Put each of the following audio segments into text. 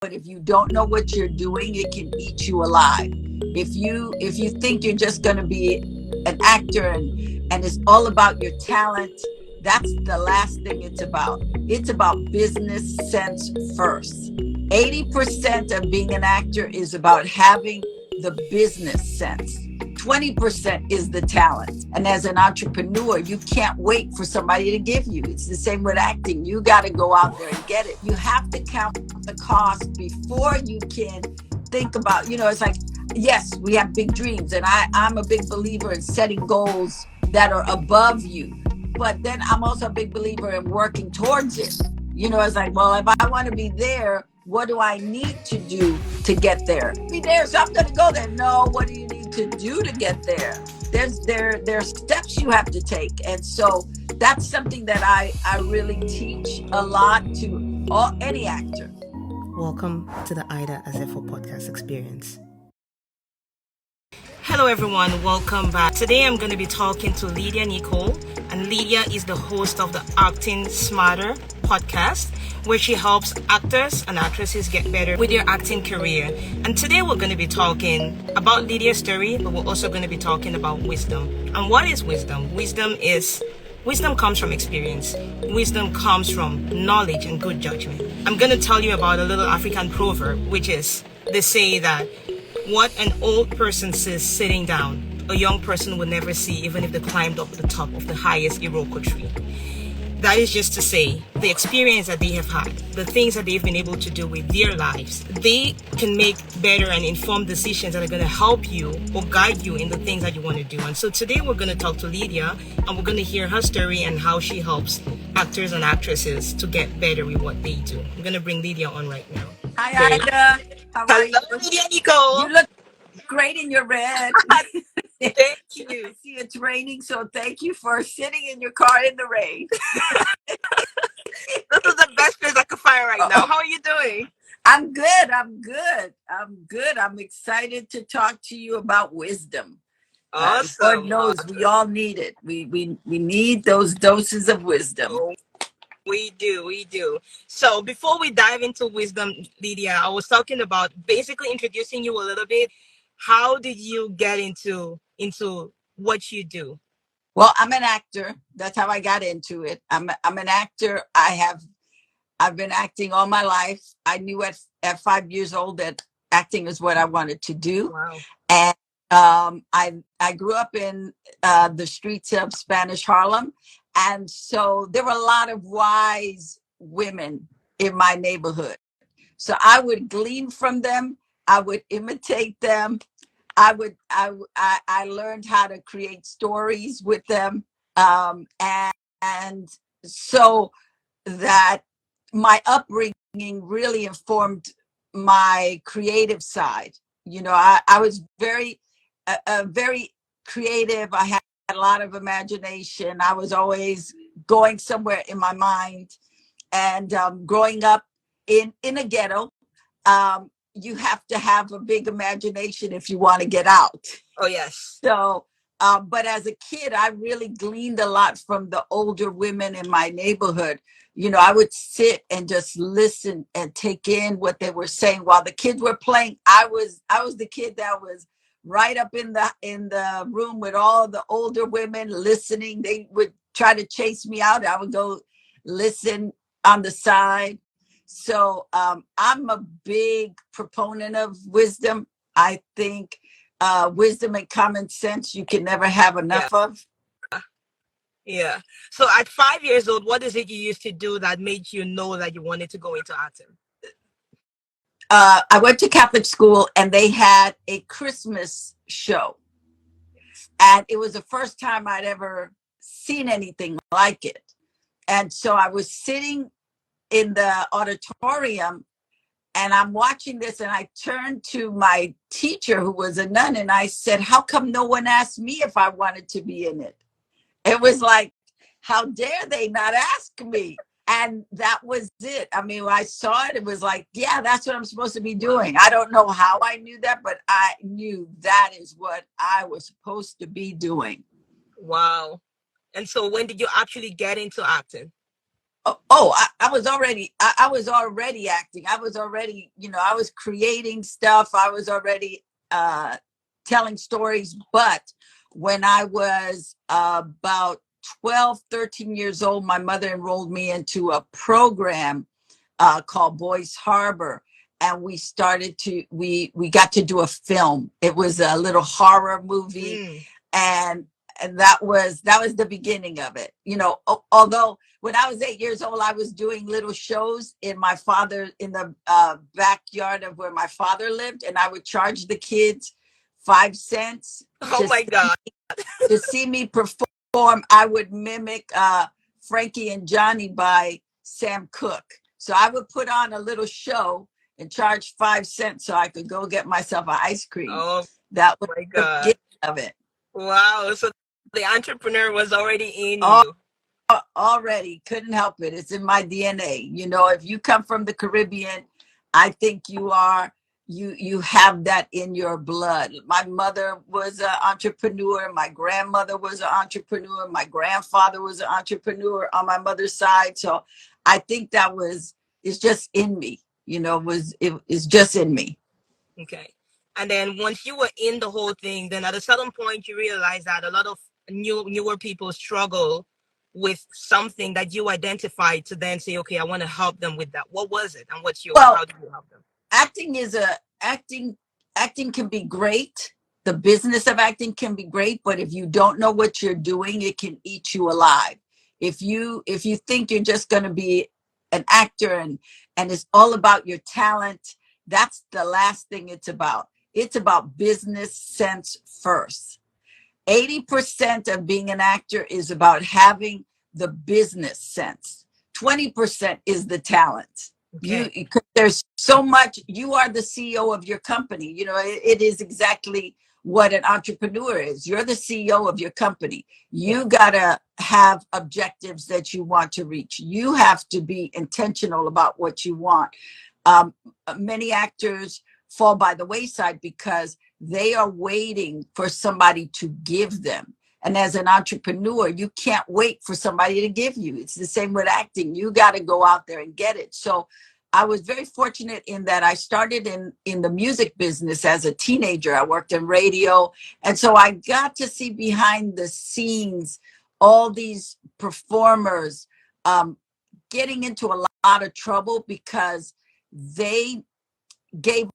but if you don't know what you're doing, it can eat you alive. If you think you're just going to be an actor and it's all about your talent, that's the last thing it's about. It's about business sense first. 80% of being an actor is about having the business sense. 20% is the talent. And as an entrepreneur, you can't wait for somebody to give you. It's the same with acting. You got to go out there and get it. You have to count the cost before you can think about, it's like, yes, we have big dreams. And I'm a big believer in setting goals that are above you. But then I'm also a big believer in working towards it. It's like, well, if I want to be there, what do I need to do to get there? Be there, so I'm going to go there. No, what do you need to do to get there? There's steps you have to take, and so that's something that I really teach a lot to any actor. Welcome to the Ida As If for podcast experience. Hello everyone, welcome back. Today I'm going to be talking to Lydia Nicole, and Lydia is the host of the Acting Smarter podcast, where she helps actors and actresses get better with their acting career. And today we're going to be talking about Lydia's story, but we're also going to be talking about wisdom. And what is wisdom? Wisdom comes from experience. Wisdom comes from knowledge and good judgment. I'm going to tell you about a little African proverb, which is, they say that what an old person sees sitting down, a young person will never see, even if they climbed up the top of the highest Iroko tree. That is just to say, the experience that they have had, the things that they've been able to do with their lives, they can make better and informed decisions that are going to help you or guide you in the things that you want to do. And so today we're going to talk to Lydia, and we're going to hear her story and how she helps actors and actresses to get better with what they do. I'm going to bring Lydia on right now. Hi, Ida. How are you? Hello, Lydia Nicole. You look great in your red. Thank you. I see it's raining, so thank you for sitting in your car in the rain. This is the best place I could find right now. How are you doing? I'm good. I'm excited to talk to you about wisdom. Awesome. Lord knows we all need it. We need those doses of wisdom. Oh, we do. So before we dive into wisdom, Lydia, I was talking about basically introducing you a little bit. How did you get into what you do? Well, I'm an actor. That's how I got into it. I'm an actor. I've been acting all my life. I knew at 5 years old that acting is what I wanted to do. Wow. And I grew up in the streets of Spanish Harlem, and so there were a lot of wise women in my neighborhood. So I would glean from them. I would imitate them. I learned how to create stories with them, and so that my upbringing really informed my creative side. I was very creative. I had a lot of imagination. I was always going somewhere in my mind. And growing up in a ghetto, you have to have a big imagination if you want to get out. Oh, yes. So, but as a kid, I really gleaned a lot from the older women in my neighborhood. I would sit and just listen and take in what they were saying while the kids were playing. I was the kid that was right up in the room with all the older women listening. They would try to chase me out. I would go listen on the side. So I'm a big proponent of wisdom. I think wisdom and common sense you can never have enough of. Yeah. So at 5 years old, what is it you used to do that made you know that you wanted to go into acting? I went to Catholic school, and they had a Christmas show. And it was the first time I'd ever seen anything like it. And so I was sitting in the auditorium, and I'm watching this, and I turned to my teacher, who was a nun, and I said, how come no one asked me if I wanted to be in it? It was like, how dare they not ask me? And that was it. I mean, when I saw it, it was like, yeah, that's what I'm supposed to be doing. I don't know how I knew that, but I knew that is what I was supposed to be doing. Wow. And so when did you actually get into acting? I was already, I was already acting. I was already, I was creating stuff. I was already uh, telling stories. But when I was about 12, 13 years old, my mother enrolled me into a program called Boys Harbor. And we got to do a film. It was a little horror movie. Mm. And that was the beginning of it. Although when I was 8 years old, I was doing little shows in the backyard of where my father lived, and I would charge the kids 5 cents Oh my God. to see me perform. I would mimic Frankie and Johnny by Sam Cooke. So I would put on a little show and charge 5 cents so I could go get myself an ice cream. Oh That was my the God. beginning of it. Wow. So the entrepreneur was already in Oh, you. already couldn't help it. It's in my DNA. If you come from the Caribbean, I think you have that in your blood. My mother was an entrepreneur. My grandmother was an entrepreneur. My grandfather was an entrepreneur on my mother's side. So I think it's just in me. It's just in me. Okay. And then once you were in the whole thing, then at a certain point you realize that a lot of newer people struggle with something that you identified to then say, okay, I want to help them with that. What was it? And Well, how do you help them? acting is a acting acting can be great. The business of acting can be great, but if you don't know what you're doing, it can eat you alive. If you think you're just going to be an actor and it's all about your talent, that's the last thing it's about. It's about business sense first. 80% of being an actor is about having the business sense. 20% is the talent. Okay. There's so much. You are the CEO of your company. It is exactly what an entrepreneur is. You're the CEO of your company. Yeah. You got to have objectives that you want to reach. You have to be intentional about what you want. um, Many actors fall by the wayside because they are waiting for somebody to give them. And as an entrepreneur, you can't wait for somebody to give you. It's the same with acting. You got to go out there and get it. So I was very fortunate in that I started in the music business as a teenager. I worked in radio. And so I got to see behind the scenes all these performers um, getting into a lot of trouble because they gave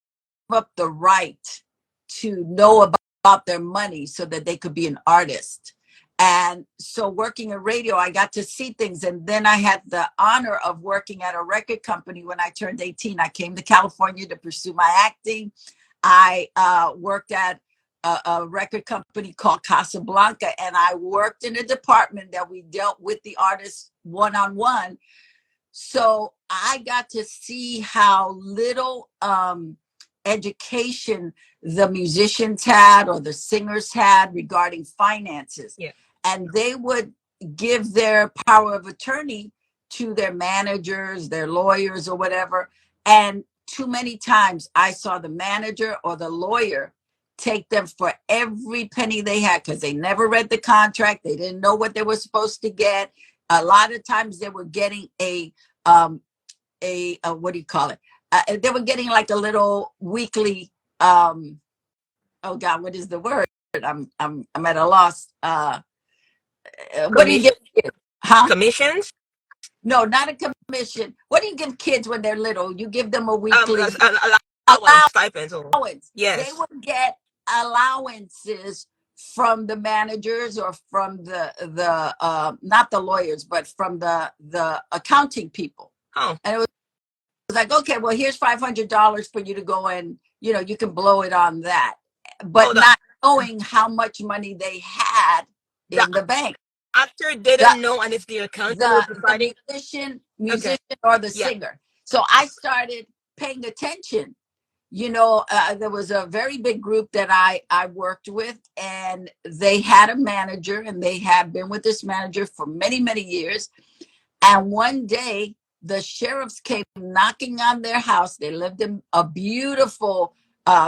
up the right to know about their money so that they could be an artist. And so working in radio, I got to see things. And then I had the honor of working at a record company when I turned 18. I came to California to pursue my acting. I worked at a record company called Casablanca, and I worked in a department that we dealt with the artists one-on-one. So I got to see how little education the musicians had or the singers had regarding finances. Yeah. And they would give their power of attorney to their managers, their lawyers, or whatever. And too many times I saw the manager or the lawyer take them for every penny they had because they never read the contract. They didn't know what they were supposed to get. A lot of times they were getting um, a what do you call it? They were getting like a little weekly. Oh God, what is the word? I'm at a loss. What do you Commission, give? Huh? commissions, No, not a commission. What do you give kids when they're little? You give them a weekly allowance, stipends, or allowance. They yes. would get allowances from the managers or from the not the lawyers, but from the accounting people. Oh, And it was like, okay, well, here's $500 for you to go and, you can blow it on that, oh, but not knowing how much money they had the in the bank. actor The didn't know, and it's the accountant was the deciding. musician Okay. or the Yeah. singer. So I started paying attention. There was a very big group that I worked with, and they had a manager, and they had been with this manager for many, many years. And one day, the sheriffs came knocking on their house. They lived in a beautiful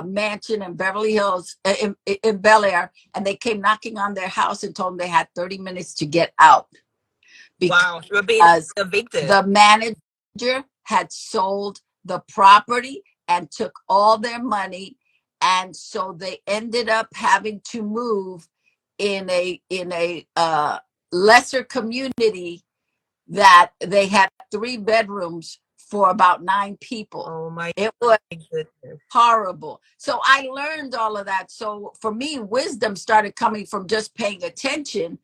mansion in Beverly Hills, in Bel Air, and they came knocking on their house and told them they had 30 minutes to get out Wow. You're being because evicted. the manager had sold the property and took all their money, and so they ended up having to move in a lesser community that they had 3 bedrooms for about 9 people. Oh my It was goodness. horrible. So I learned all of that. So for me, wisdom started coming from just paying attention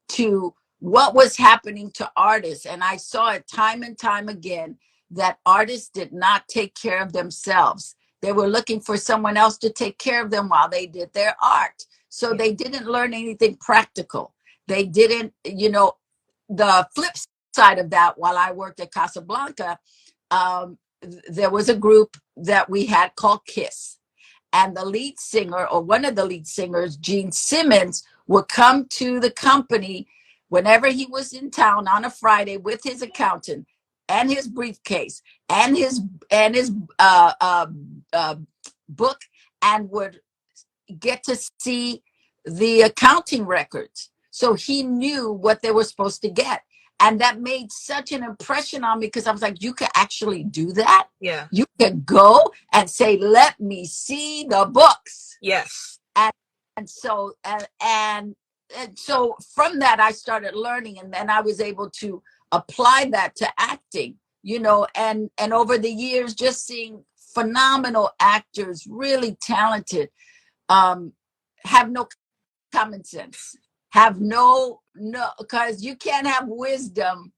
to what was happening to artists. And I saw it time and time again that artists did not take care of themselves. They were looking for someone else to take care of them while they did their art. So Yeah. they didn't learn anything practical. They didn't, the flip side of that, while I worked at Casablanca, um, there was a group that we had called Kiss. And the lead singer, or one of the lead singers, Gene Simmons, would come to the company whenever he was in town on a Friday with his accountant and his briefcase and his book, and would get to see the accounting records. So he knew what they were supposed to get. And that made such an impression on me because I was like, you could actually do that. Yeah. You can go and say, let me see the books. Yes. And and so from that I started learning, and then I was able to apply that to acting, and over the years just seeing phenomenal actors, really talented, um, have no common sense, have no, because you can't have wisdom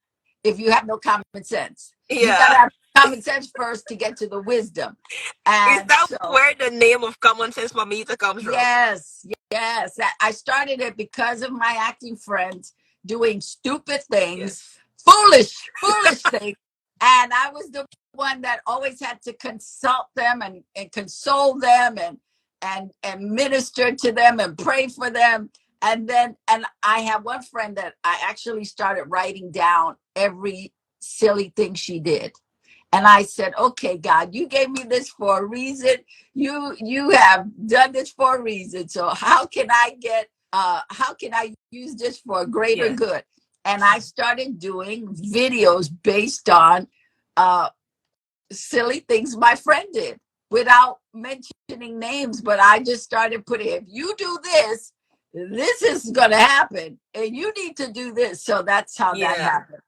if you have no common sense. You got to Yeah. have common sense first to get to the wisdom. Is And that so, where the name of Common Sense Mamita comes from? yes, I started it because of my acting friends doing stupid things, Yes. foolish things, and I was the one that always had to consult them and console them and minister to them and pray for them. And I have one friend that I actually started writing down every silly thing she did. And I said, okay, God, you gave me this for a reason. You have done this for a reason. So how can I use this for a greater Yes. good? And I started doing videos based on uh, silly things my friend did without mentioning names. But I just started putting, if you do this, this is going to happen. And you need to do this. So that's how that Yeah. happened.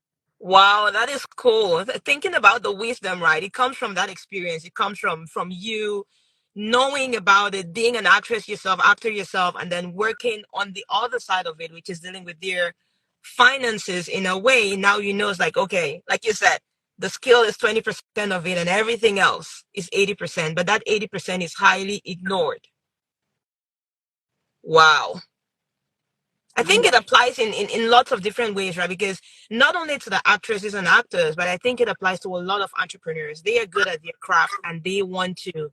Wow, that is cool. Thinking about the wisdom, right? It comes from that experience. It comes from you knowing about it, being an actress yourself, actor yourself, and then working on the other side of it, which is dealing with their finances in a way. Now you know it's like, okay, like you said, the skill is 20% of it and everything else is 80%, but that 80% is highly ignored. Wow. I think it Yeah. applies in lots of different ways, right? Because not only to the actresses and actors, but I think it applies to a lot of entrepreneurs. They are good at their craft and they want to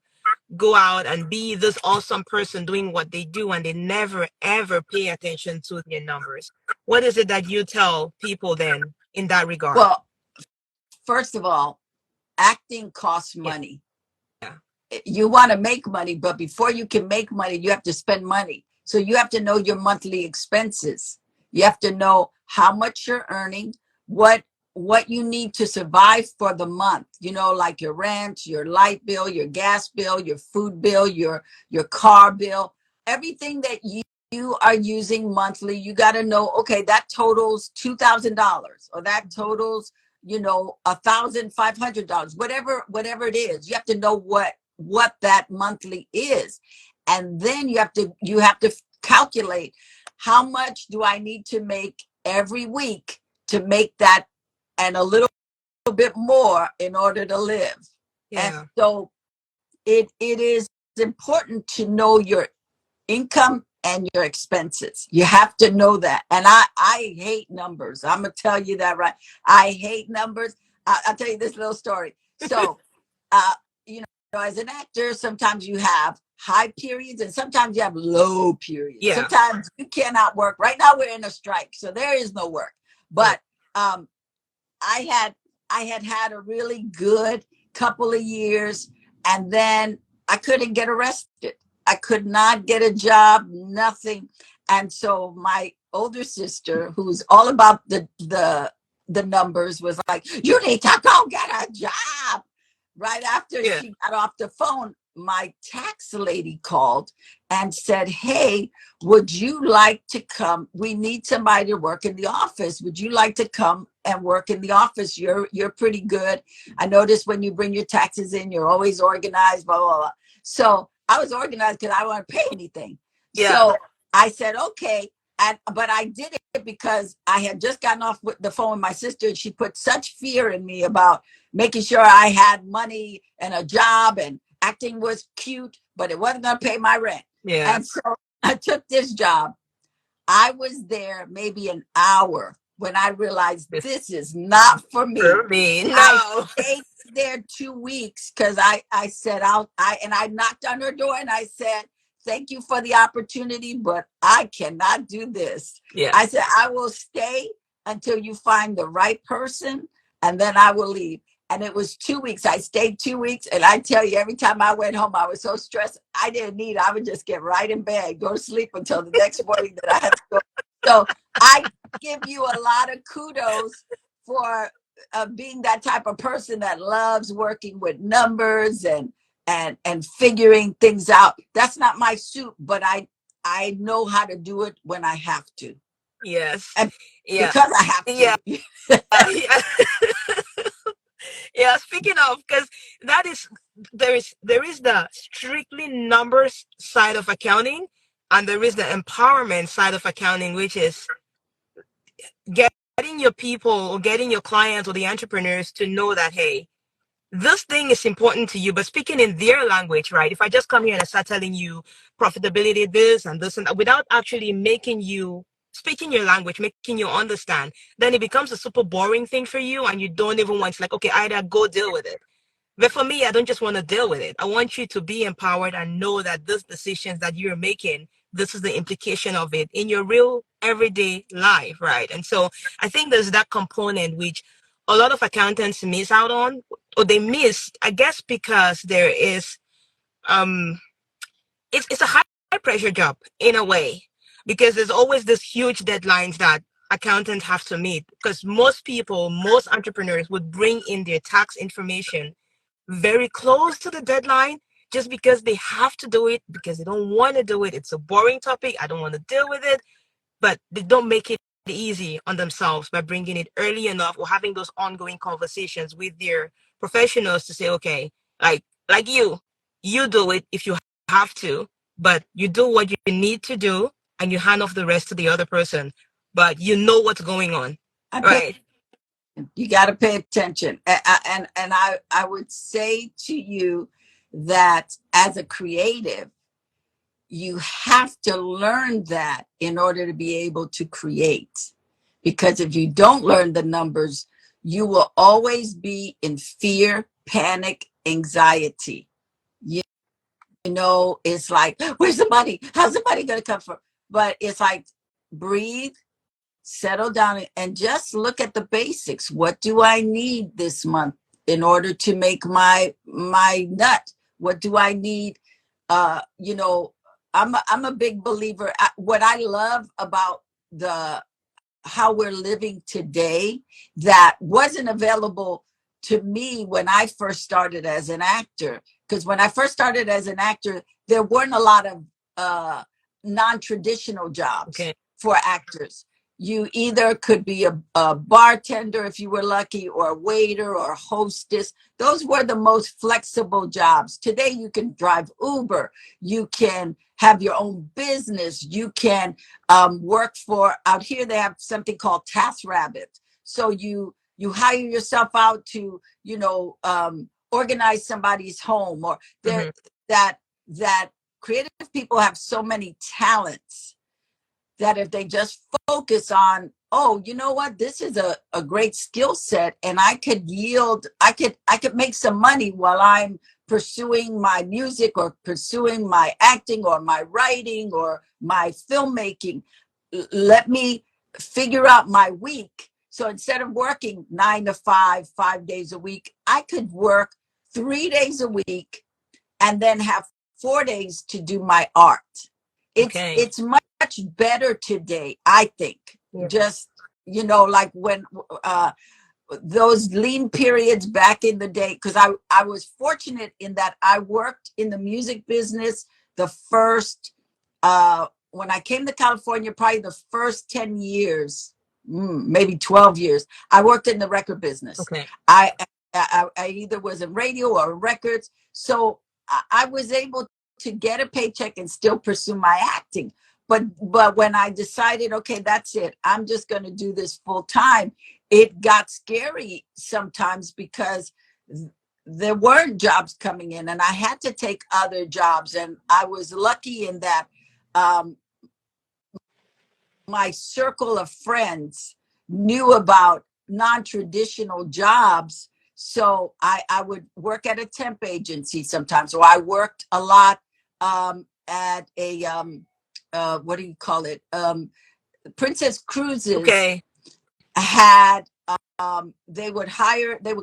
go out and be this awesome person doing what they do, and they never ever pay attention to their numbers. What is it that you tell people then in that regard? Well, first of all, acting costs Yeah. money. You want to make money, but before you can make money, you have to spend money. So you have to know your monthly expenses. You have to know how much you're earning, what you need to survive for the month. Like your rent, your light bill, your gas bill, your food bill, your car bill, everything that you are using monthly. You got to know, okay, that totals $2,000, or that totals $1,500, whatever it is. You have to know what that monthly is, and then you have to calculate how much do I need to make every week to make that, and a little bit more in order to live. And Yeah. so it is important to know your income and your expenses. You have to know that. And I hate numbers. I'm gonna tell you that, right. I hate numbers. I'll tell you this little story. So uh you as an actor, sometimes you have high periods and sometimes you have low periods. Yeah. Sometimes you cannot work. Right now we're in a strike, so there is no work. Yeah. But I had had a really good couple of years, and then I couldn't get arrested. I could not get a job, nothing. And so my older sister, who's all about the the numbers was like, you need to go get a job. Right after Yeah. she got off the phone, my tax lady called and said, hey, would you like to come? We need somebody to work in the office. Would you like to come and work in the office? You're pretty good. I noticed when you bring your taxes in, you're always organized, blah, blah, blah. So I was organized because I don't want to pay anything. Yeah. So I said, okay. But I did it because I had just gotten off with the phone with my sister, and she put such fear in me about making sure I had money and a job, and acting was cute, but it wasn't going to pay my rent. Yeah. And so I took this job. I was there maybe an hour when I realized This this is not for me. for me. I No. stayed there 2 weeks because I said and I knocked on her door and I said, thank you for the opportunity, but I cannot do this. Yeah. I said, I will stay until you find the right person, and then I will leave. And it was 2 weeks. I stayed 2 weeks. And I tell you, every time I went home, I was so stressed. I didn't need, I would just get right in bed, go to sleep until the next morning that I had to go. So I give you a lot of kudos for being that type of person that loves working with numbers and figuring things out. That's not my suit, but I know how to do it when I have to, Yes. and Yeah. because I have Yeah. to. Yeah. Yeah. Speaking of, because that is there is the strictly numbers side of accounting, and there is the empowerment side of accounting, which is getting your people or getting your clients or the entrepreneurs to know that, hey, this thing is important to you, but speaking in their language, right? If I just come here and I start telling you profitability, this and that, without actually making you speaking your language, making you understand, then it becomes a super boring thing for you, and you don't even want. It's like, okay, either go deal with it. But for me, I don't just want to deal with it. I want you to be empowered and know that these decisions that you're making, this is the implication of it in your real everyday life, right? And so I think there's that component which a lot of accountants miss out on, or they miss, I guess, because there is um it's a high pressure job in a way, because there's always this huge deadlines that accountants have to meet, because most entrepreneurs would bring in their tax information very close to the deadline, just because they have to do it, because they don't want to do it. It's a boring topic. I don't want to deal with it. But they don't make it easy on themselves by bringing it early enough or having those ongoing conversations with their professionals to say, okay, like you do it if you have to, but you do what you need to do and you hand off the rest to the other person. But you know what's going on, I pay right? You got to pay attention. And I would say to you that as a creative, you have to learn that in order to be able to create. Because if you don't learn the numbers, you will always be in fear, panic, anxiety. You know, it's like, where's the money? How's the money going to come from? But it's like, breathe, settle down, and just look at the basics. What do I need this month in order to make my nut? What do I need? You know, I'm a big believer. What I love about the how we're living today that wasn't available to me when I first started as an actor. Because when I first started as an actor, there weren't a lot of non-traditional jobs Okay. for actors. You either could be a bartender if you were lucky, or a waiter, or a hostess. Those were the most flexible jobs. Today, you can drive Uber, you can have your own business, you can work for, out here they have something called TaskRabbit. So you hire yourself out to, organize somebody's home, or there Mm-hmm. that creative people have so many talents that if they just focus on, oh, you know what, this is a great skill set, and I could make some money while I'm pursuing my music, or pursuing my acting, or my writing, or my filmmaking. Let me figure out my week. So instead of working 9 to 5, 5 days a week, I could work 3 days a week and then have 4 days to do my art. It's Okay. it's much better today, I think. Yeah. Just like when those lean periods back in the day, because I was fortunate in that I worked in the music business the first when I came to California, probably the first 10 years, maybe 12 years, I worked in the record business. Okay. I either was in radio or records. So I was able to get a paycheck and still pursue my acting. But when I decided, okay, that's it, I'm just going to do this full time, it got scary sometimes because there weren't jobs coming in and I had to take other jobs. And I was lucky in that um, my circle of friends knew about non-traditional jobs. So I would work at a temp agency sometimes. So I worked a lot at a, what do you call it? Princess Cruises Okay. had they would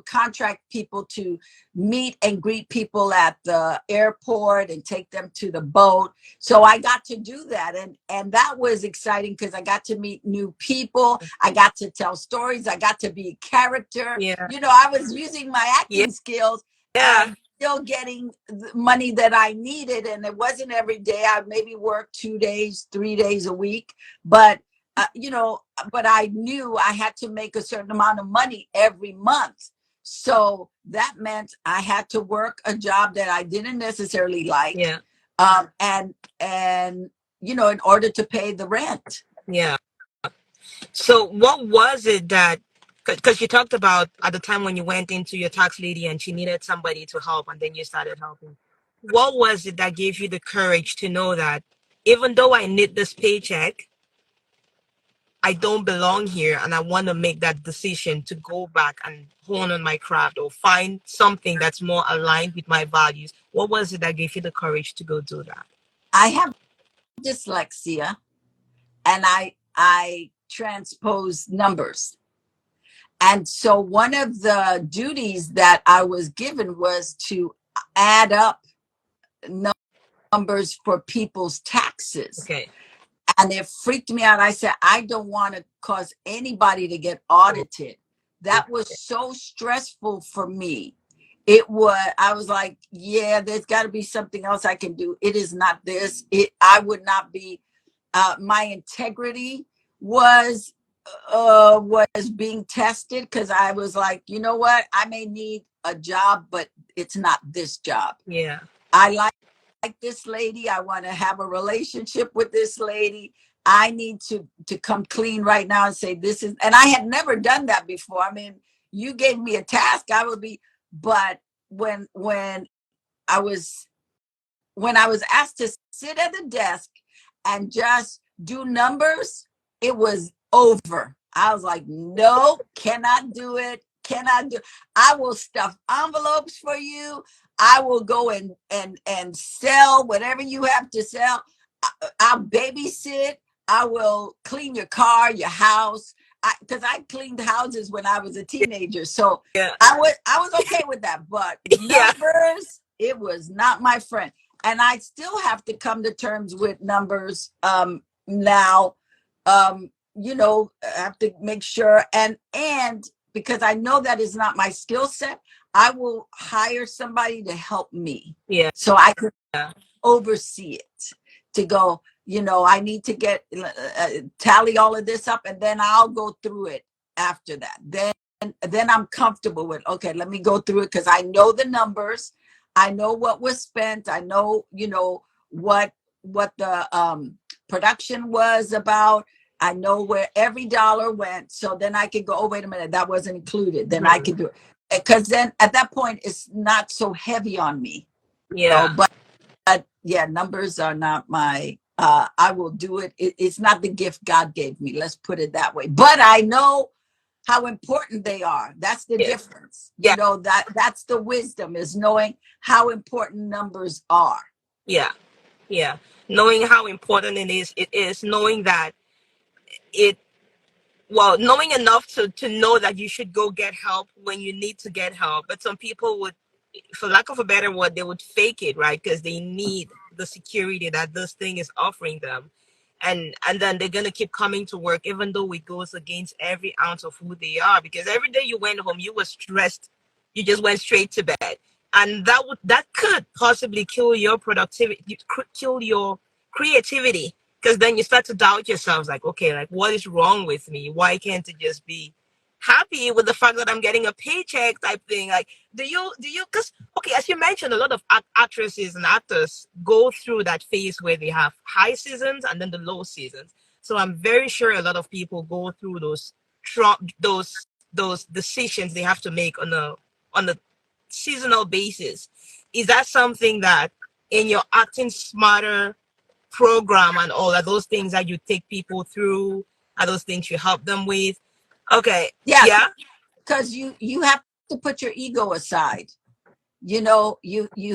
contract people to meet and greet people at the airport and take them to the boat. So I got to do that, and that was exciting because I got to meet new people, I got to tell stories, I got to be a character. Yeah. I was using my Yeah. acting skills Yeah. and still getting the money that I needed. And it wasn't every day. I maybe work 2 days, 3 days a week, but but I knew I had to make a certain amount of money every month. So that meant I had to work a job that I didn't necessarily like, Yeah. and in order to pay the rent. Yeah. So what was it that, because you talked about at the time when you went into your tax lady and she needed somebody to help and then you started helping. What was it that gave you the courage to know that even though I need this paycheck, I don't belong here and I want to make that decision to go back and hone on my craft or find something that's more aligned with my values? What was it that gave you the courage to go do that? I have dyslexia, and I transpose numbers. And so one of the duties that I was given was to add up numbers for people's taxes. Okay. And it freaked me out. I said, I don't want to cause anybody to get audited. That was so stressful for me. I was like, yeah, there's got to be something else I can do. It is not this. I would not be, my integrity was, was being tested because I was like, you know what? I may need a job, but it's not this job. Yeah. I like this lady. I want to have a relationship with this lady. I need to come clean right now and say this is, and I had never done that before. I mean, you gave me a task, I would be, but I was when I was asked to sit at the desk and just do numbers, it was over. I was like, no, cannot do it. Cannot do. I will stuff envelopes for you. I will go and sell whatever you have to sell. I'll babysit. I will clean your car, your house. Because I cleaned houses when I was a teenager, so Yeah. I was okay with that. But Yeah. numbers, it was not my friend, and I still have to come to terms with numbers now. I have to make sure, and because I know that is not my skill set, I will hire somebody to help me Yeah. so I can oversee it, to go, I need to get tally all of this up, and then I'll go through it after that. Then I'm comfortable with, okay, let me go through it because I know the numbers, I know what was spent, I know, what the production was about, I know where every dollar went. So then I could go, oh, wait a minute, that wasn't included, then I could do it, because then at that point it's not so heavy on me. Yeah. But yeah, numbers are not my, I will do it. It's not the gift God gave me, let's put it that way, but I know how important they are. That's the Yeah. difference. Yeah. That's the wisdom, is knowing how important numbers are. Yeah. Yeah. Knowing how important it is knowing that it, well, knowing enough to know that you should go get help when you need to get help. But some people would, for lack of a better word, they would fake it, right? Because they need the security that this thing is offering them. and then they're gonna keep coming to work even though it goes against every ounce of who they are, because every day you went home you were stressed, you just went straight to bed, and that could possibly kill your productivity, kill your creativity, because then you start to doubt yourselves, like, okay, like, what is wrong with me? Why can't it just be happy with the fact that I'm getting a paycheck type thing? Like, do you because, okay, as you mentioned, a lot of actresses and actors go through that phase where they have high seasons and then the low seasons. So I'm very sure a lot of people go through those decisions they have to make on a seasonal basis. Is that something that in your acting smarter program and all, are those things that you take people through? Are those things you help them with? Okay. Yeah, Yeah. because you have to put your ego aside. You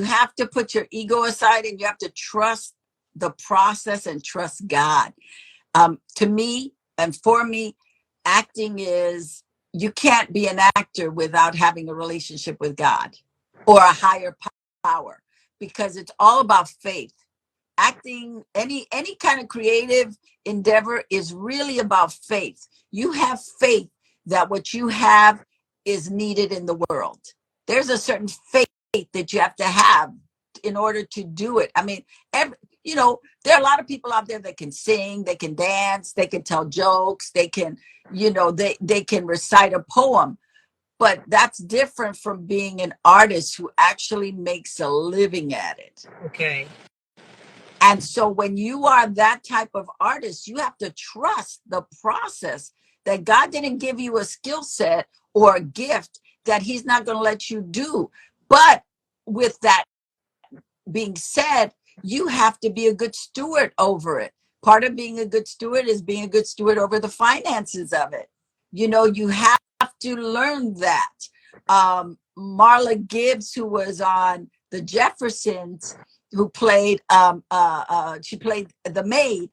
have to put your ego aside, and you have to trust the process and trust God. To me and for me, acting is, you can't be an actor without having a relationship with God or a higher power, because it's all about faith. Acting, any kind of creative endeavor is really about faith. You have faith that what you have is needed in the world. There's a certain faith that you have to have in order to do it. I mean, every, there are a lot of people out there that can sing, they can dance, they can tell jokes, they can, they can recite a poem, but that's different from being an artist who actually makes a living at it. Okay. And so when you are that type of artist, you have to trust the process, that God didn't give you a skill set or a gift that he's not going to let you do. But with that being said, you have to be a good steward over it. Part of being a good steward is being a good steward over the finances of it. You have to learn that. Marla Gibbs, who was on the Jeffersons, who played she played the maid,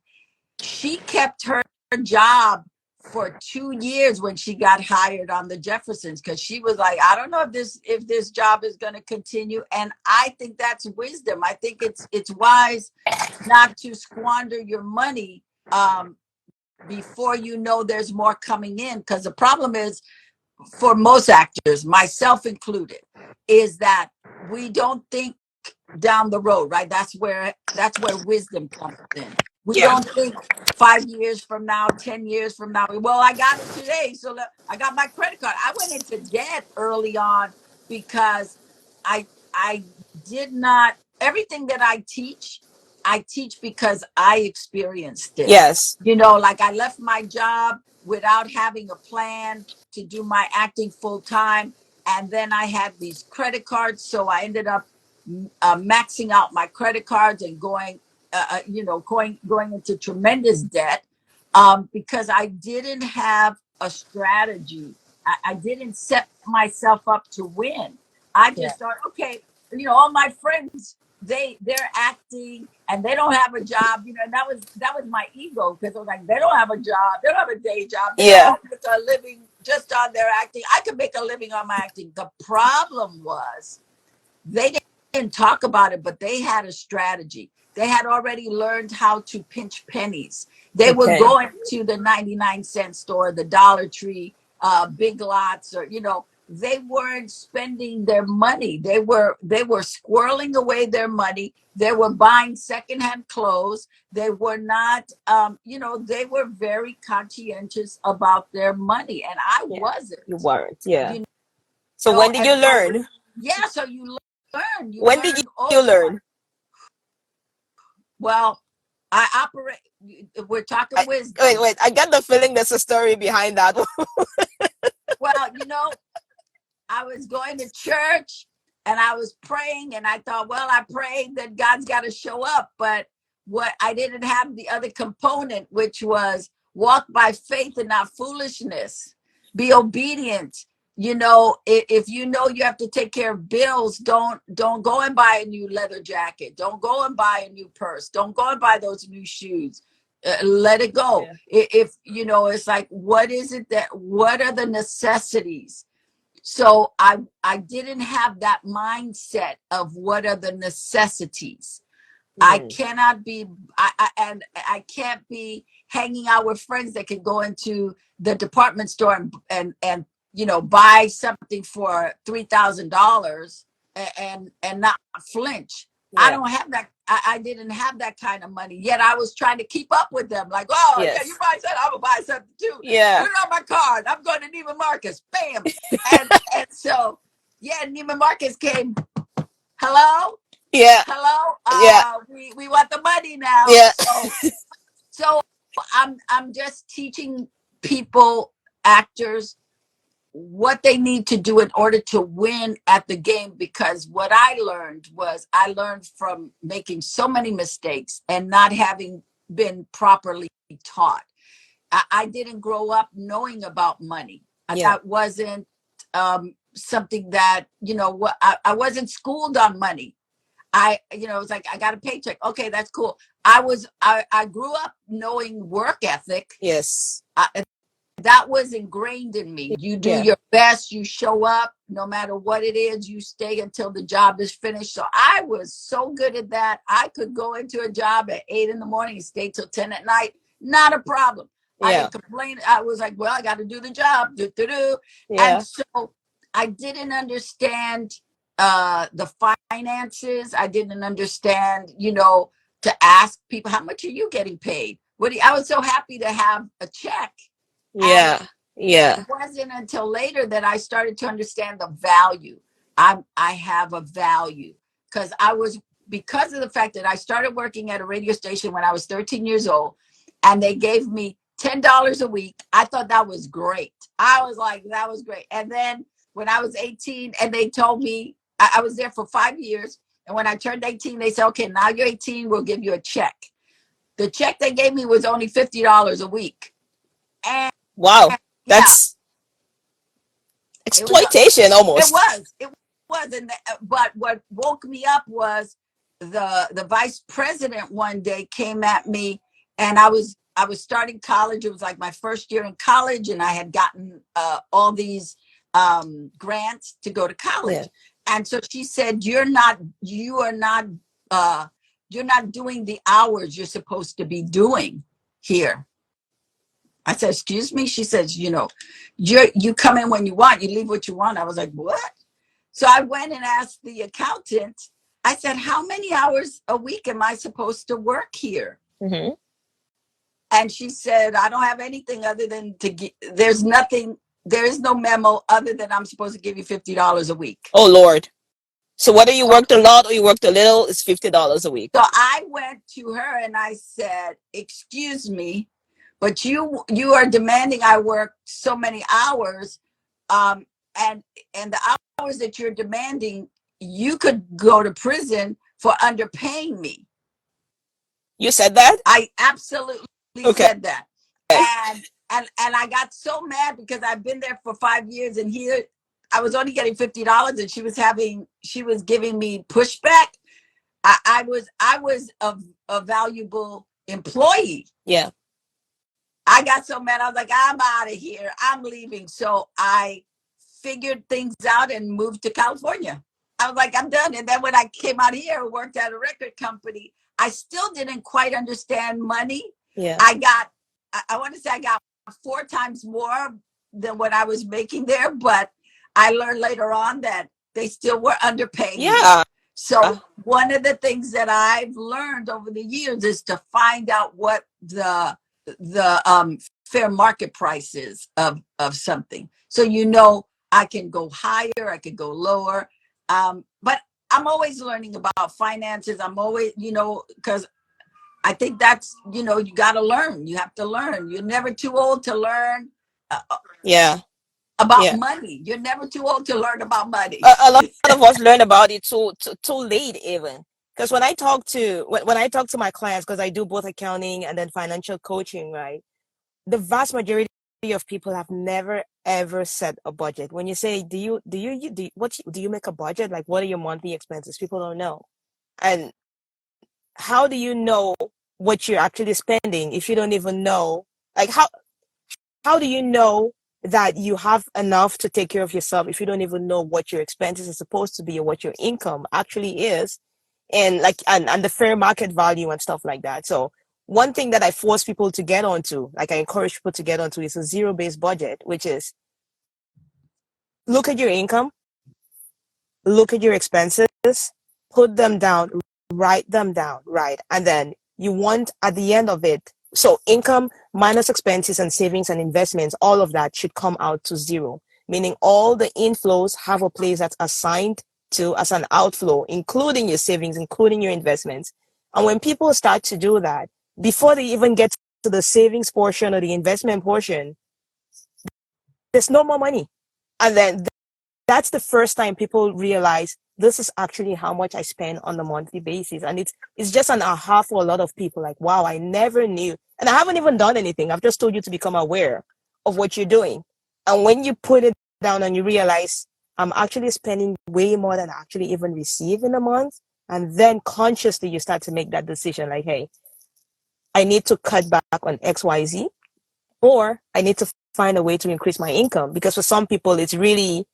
she kept her job for 2 years when she got hired on the Jeffersons, because she was like, I don't know if this job is going to continue. And I think that's wisdom. I think it's wise not to squander your money before you know there's more coming in, because the problem is, for most actors, myself included, is that we don't think down the road, right? That's where wisdom comes in. We Yeah. don't think 5 years from now, 10 years from now. Well, I got it today, so I got my credit card. I went into debt early on because I did not, everything that I teach because I experienced it. Yes. Like, I left my job without having a plan to do my acting full time. And then I had these credit cards. So I ended up maxing out my credit cards and going into tremendous debt, because I didn't have a strategy. I didn't set myself up to win. I Yeah. just thought, okay, all my friends, they're acting and they don't have a job, and that was my ego, because I was like, they don't have a job, they don't have a day job, they Yeah. don't make a living just on their acting. I could make a living on my acting. The problem was, they didn't talk about it, but they had a strategy. They had already learned how to pinch pennies. They were Okay. going to the 99-cent store, the Dollar Tree, Big Lots, or they weren't spending their money. They were squirreling away their money. They were buying secondhand clothes. They were not, they were very conscientious about their money, and I Yeah. You wasn't. weren't. Yeah. You So when did and you so learn? yeah, so you When did learn. you Oh, learn? well, I operate. We're talking Wait, wisdom. wait. I get the feeling there's a story behind that. Well, I was going to church and I was praying, and I thought, well, I prayed that God's got to show up, but what I didn't have the other component, which was walk by faith and not foolishness. Be obedient. If you know you have to take care of bills, don't go and buy a new leather jacket. Don't go and buy a new purse. Don't go and buy those new shoes. Let it go. Yeah. If it's like, what are the necessities? So I didn't have that mindset of what are the necessities. I Mm. cannot be, and I can't be hanging out with friends that can go into the department store and buy something for $3,000 and not flinch. I Yeah. don't have that. I didn't have that kind of money yet. I was trying to keep up with them. Like, oh yeah, you Yes. buy something, I'm gonna buy something too. Put Yeah. it on my card. I'm going to Neiman Marcus. Bam. And so yeah, Neiman Marcus came. Hello, Yeah. hello. Yeah. We want the money now. Yeah. So I'm just teaching people, actors, what they need to do in order to win at the game, because what I learned from making so many mistakes and not having been properly taught. I didn't grow up knowing about money. Yeah. That wasn't something that, what I wasn't schooled on money. It was like, I got a paycheck. Okay, that's cool. I grew up knowing work ethic. Yes. That was ingrained in me. You do Yeah. your best, you show up, no matter what it is, you stay until the job is finished. So I was so good at that. I could go into a job at 8 in the morning and stay till 10 at night. Not a problem. I Yeah. didn't complain. I was like, well, I got to do the job. Do, do, do. And Yeah. so I didn't understand the finances. I didn't understand, to ask people, how much are you getting paid? I was so happy to have a check. And Yeah. it Yeah. wasn't until later that I started to understand the value. I have a value because of the fact that I started working at a radio station when I was 13 years old, and they gave me $10 a week. I thought that was great. I was like, that was great. And then when I was 18, and they told me I was there for 5 years, and when I turned 18, they said, okay, now you're 18, we'll give you a check. The check they gave me was only $50 a week. And Wow. yeah, That's it was exploitation It almost. was. It was. But what woke me up was the vice president one day came at me, and I was starting college. It was like my first year in college, and I had gotten all these grants to go to Yeah. college. And so she said, uh, you're not doing the hours you're supposed to be doing here." I said, "Excuse me?" She says, you come in when you want, you leave what you want. I was like, "What?" So I went and asked the accountant. I said, "How many hours a week am I supposed to work here?" Mm-hmm. And she said, "I don't have anything other than there's nothing, there is no memo other than I'm supposed to give you $50 a week." Oh Lord. So whether you worked a lot or you worked a little, it's $50 a week. So I went to her and I said, "Excuse me, but you are demanding I work so many hours, um, and the hours that you're demanding, you could go to prison for underpaying me." You said that? I absolutely Okay. said that, and I got so mad because I've been there for 5 years, and here I was only getting $50, and she was giving me pushback. I was a valuable employee. Yeah. I got so mad. I was like, I'm out of here. I'm leaving. So I figured things out and moved to California. I was like, I'm done. And then when I came out here and worked at a record company, I still didn't quite understand money. Yeah. I want to say I got 4 times more than what I was making there, but I learned later on that they still were underpaying me. Yeah. So one of the things that I've learned over the years is to find out what the fair market price is of something. So I can go higher, I can go lower, but I'm always learning about finances. I'm always, because I think that's, you got to learn. You have to learn. You're never too old to learn uh, Yeah. about Yeah. money. You're never too old to learn about money. A lot of us learn about it too late even. Because when I talk to my clients, because I do both accounting and then financial coaching, right? The vast majority of people have never ever set a budget. When you say, do you make a budget? Like, what are your monthly expenses? People don't know. And how do you know what you're actually spending if you don't even know? Like, how do you know that you have enough to take care of yourself if you don't even know what your expenses are supposed to be or what your income actually is? and like and the fair market value and stuff like that. So one thing that I force people to get onto, like I encourage people to get onto, is a zero-based budget, which is look at your income, look at your expenses, put them down, write them down, right? And then you want at the end of it, so income minus expenses and savings and investments, all of that should come out to zero, meaning all the inflows have a place that's assigned to as an outflow, including your savings, including your investments. And when people start to do that, before they even get to the savings portion or the investment portion, there's no more money. And then that's the first time people realize this is actually how much I spend on a monthly basis. And it's just an aha for a lot of people. Like, wow, I never knew. And I haven't even done anything. I've just told you to become aware of what you're doing. And when you put it down and you realize I'm actually spending way more than I actually even receive in a month, and then consciously you start to make that decision like, hey, I need to cut back on XYZ, or I need to find a way to increase my income. Because for some people, they're really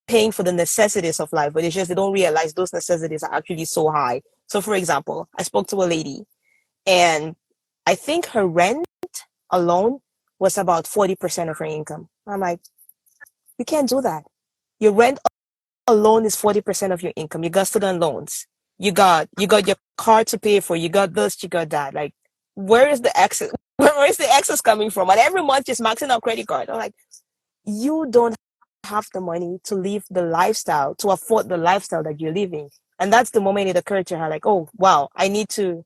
paying for the necessities of life, but it's just they don't realize those necessities are actually so high. So, for example, I spoke to a lady, and I think her rent alone was about 40% of her income. I'm like, you can't do that. Your rent alone is 40% of your income. You got student loans. You got your car to pay for. You got this. You got that. Like, where is the excess? Where is the excess coming from? And every month just maxing out credit card. I'm like, you don't have the money to live the lifestyle, to afford the lifestyle that you're living. And that's the moment it occurred to her, like, oh, wow, I need to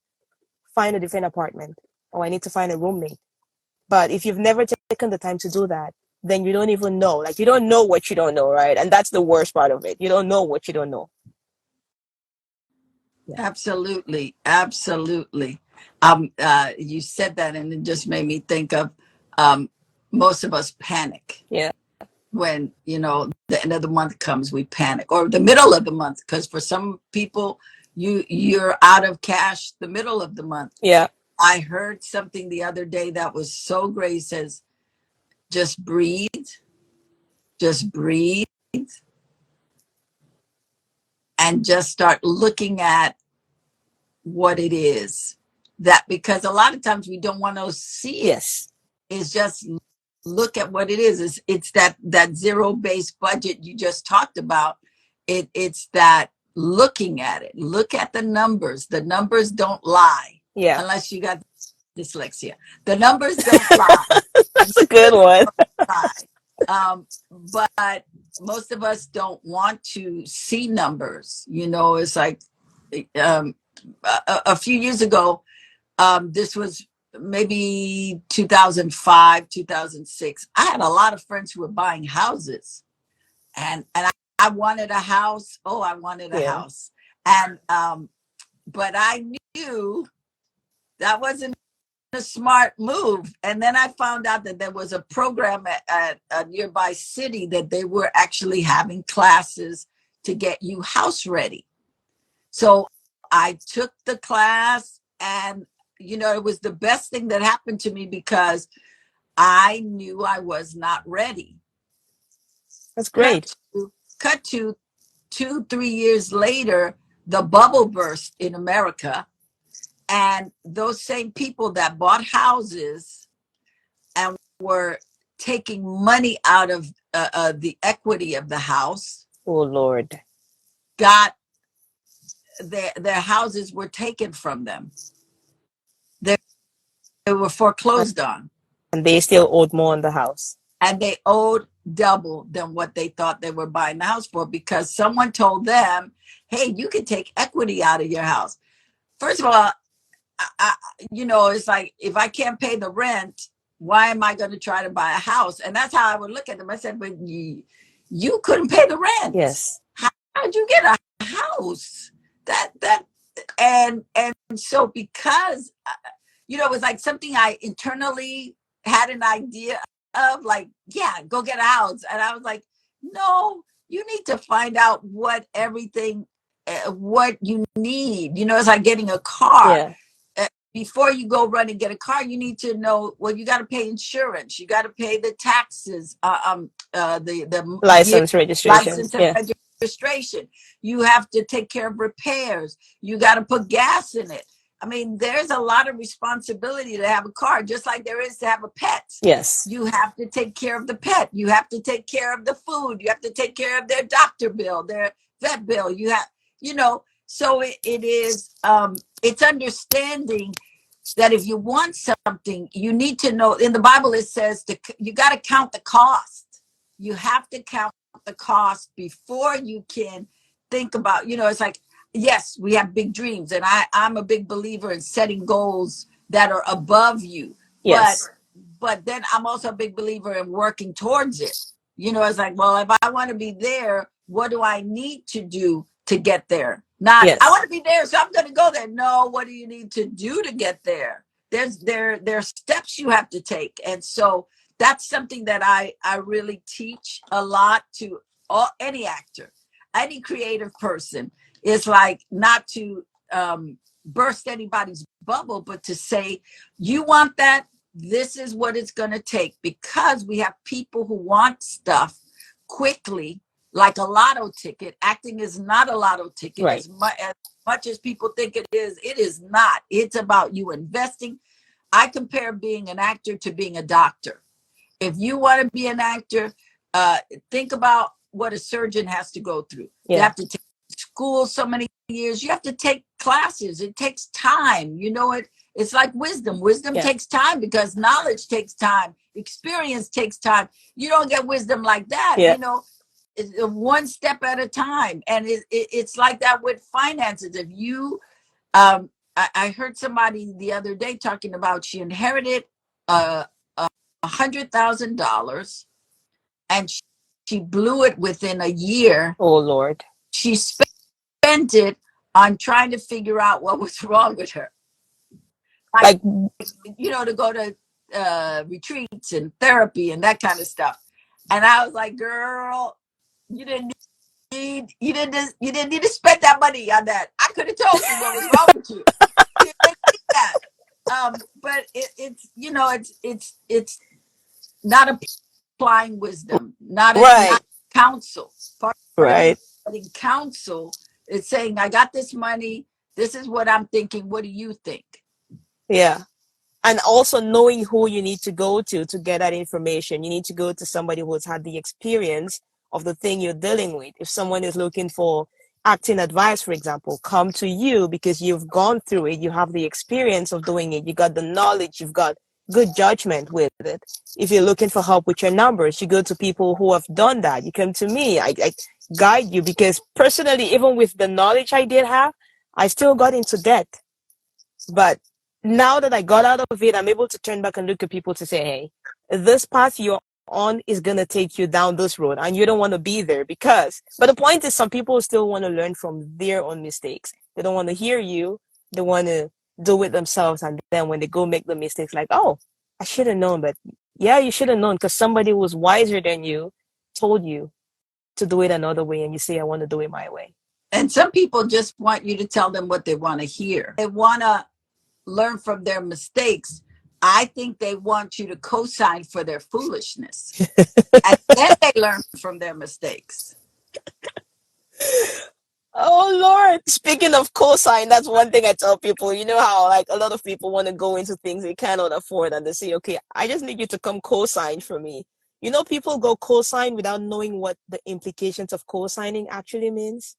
find a different apartment, or I need to find a roommate. But if you've never taken the time to do that, then you don't even know. Like, you don't know what you don't know, right? And that's the worst part of it. You don't know what you don't know. Yeah. Absolutely, absolutely. You said that, and it just made me think of um, most of us panic Yeah. when the end of the month comes. We panic, or the middle of the month, because for some people, you're out of cash the middle of the month. Yeah. I heard something the other day that was so great. It says, just breathe, and just start looking at what it is. That, because a lot of times we don't want to see it. Yes. It's just look at what it is. It's that zero-based budget you just talked about. It's that looking at it. Look at the numbers. The numbers don't lie. Yeah. Unless you got dyslexia. The numbers don't lie. That's a good one. But most of us don't want to see numbers. It's like a few years ago, this was maybe 2005, 2006. I had a lot of friends who were buying houses, and I wanted a house. Oh, I wanted a house. And but I knew that wasn't a smart move. And then I found out that there was a program at a nearby city that they were actually having classes to get you house ready. So I took the class, and it was the best thing that happened to me, because I knew I was not ready. That's great. Cut to 2-3 years later, the bubble burst in America. And those same people that bought houses and were taking money out of the equity of the house. Oh, Lord. Got their houses were taken from them. They were foreclosed on. And they still owed more on the house. And they owed double than what they thought they were buying the house for, because someone told them, hey, you can take equity out of your house. First of all, it's like, if I can't pay the rent, why am I going to try to buy a house? And that's how I would look at them. I said, but you couldn't pay the rent. Yes. How'd you get a house? And so, because, it was like something I internally had an idea of, like, yeah, go get a house. And I was like, no, you need to find out what you need. It's like getting a car. Yeah. Before you go run and get a car, you need to know, well, you got to pay insurance. You got to pay the taxes, the license registration. registration. You have to take care of repairs. You got to put gas in it. I mean, there's a lot of responsibility to have a car, just like there is to have a pet. Yes. You have to take care of the pet. You have to take care of the food. You have to take care of their doctor bill, their vet bill. You have, so it is, it's understanding that if you want something, you need to know. In the Bible, it says you got to count the cost. You have to count the cost before you can think about, it's like, yes, we have big dreams. And I'm a big believer in setting goals that are above you. Yes. But then I'm also a big believer in working towards it. It's like, well, if I want to be there, what do I need to do to get there? Not, Yes. I want to be there, so I'm going to go there. No, what do you need to do to get there? There are steps you have to take. And so that's something that I really teach a lot to any actor, any creative person. Is like not to burst anybody's bubble, but to say, you want that? This is what it's going to take, because we have people who want stuff quickly, like a lotto ticket. Acting is not a lotto ticket, Right. as much as people think it is. It is not. It's about you investing. I compare being an actor to being a doctor. If you want to be an actor, think about what a surgeon has to go through. Yeah. You have to take school so many years. You have to take classes. It takes time. It's like wisdom. Wisdom takes time, because knowledge takes time. Experience takes time. You don't get wisdom like that. It's one step at a time. And it's like that with finances. If you, I heard somebody the other day talking about, she inherited $100,000, and she blew it within a year. Oh, Lord. She spent it on trying to figure out what was wrong with her. Like to go to retreats and therapy and that kind of stuff. And I was like, girl, you didn't need to spend that money on that. I could have told you what was wrong with you. You didn't need that. But it's not applying wisdom, not counsel. Part of getting counsel is saying, I got this money. This is what I'm thinking. What do you think? Yeah. And also knowing who you need to go to get that information. You need to go to somebody who's had the experience of the thing you're dealing with. If someone is looking for acting advice, for example, come to you because you've gone through it. You have the experience of doing it. You got the knowledge. You've got good judgment with it. If you're looking for help with your numbers, you go to people who have done that. You come to me. I guide you, because personally, even with the knowledge I did have, I still got into debt. But now that I got out of it, I'm able to turn back and look at people to say, hey, this path you're on is going to take you down this road, and you don't want to be there. But the point is, some people still want to learn from their own mistakes. They don't want to hear you. They want to do it themselves. And then when they go make the mistakes, like, oh, I should have known. But yeah, you should have known, because somebody who was wiser than you told you to do it another way. And you say, I want to do it my way. And some people just want you to tell them what they want to hear. They want to learn from their mistakes. I think they want you to co-sign for their foolishness. And then they learn from their mistakes. Oh, Lord. Speaking of co-sign, that's one thing I tell people. You know how like a lot of people want to go into things they cannot afford, and they say, okay, I just need you to come co-sign for me. People go co-sign without knowing what the implications of co-signing actually means.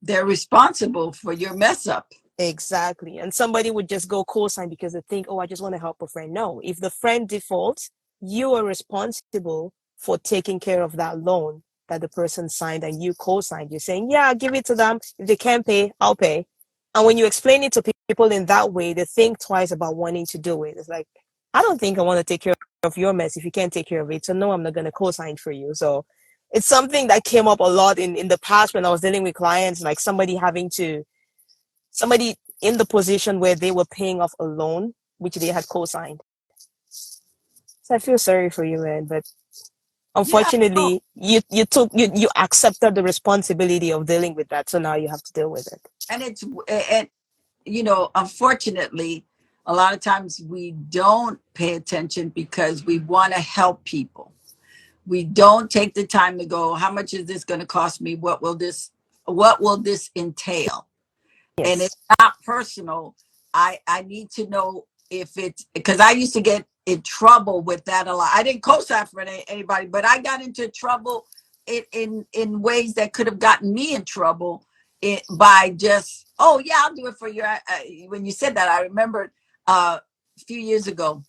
They're responsible for your mess up. Exactly. And somebody would just go co-sign because they think, oh, I just want to help a friend. No, if the friend defaults, you are responsible for taking care of that loan that the person signed and you co-signed. You're saying, yeah, I'll give it to them. If they can't pay, I'll pay. And when you explain it to people in that way, they think twice about wanting to do it. It's like, I don't think I want to take care of your mess if you can't take care of it. So no, I'm not going to co-sign for you. So it's something that came up a lot in the past when I was dealing with clients, like somebody in the position where they were paying off a loan, which they had co-signed. So I feel sorry for you, man. But unfortunately, you accepted the responsibility of dealing with that. So now you have to deal with it. And unfortunately, a lot of times we don't pay attention because we want to help people. We don't take the time to go, how much is this going to cost me? What will this entail? And it's Yes. not personal. I need to know if it's, because I used to get in trouble with that a lot. I didn't co-sign for anybody, but I got into trouble in ways that could have gotten me in trouble by just, oh yeah, I'll do it for you. When you said that, I remembered a few years ago,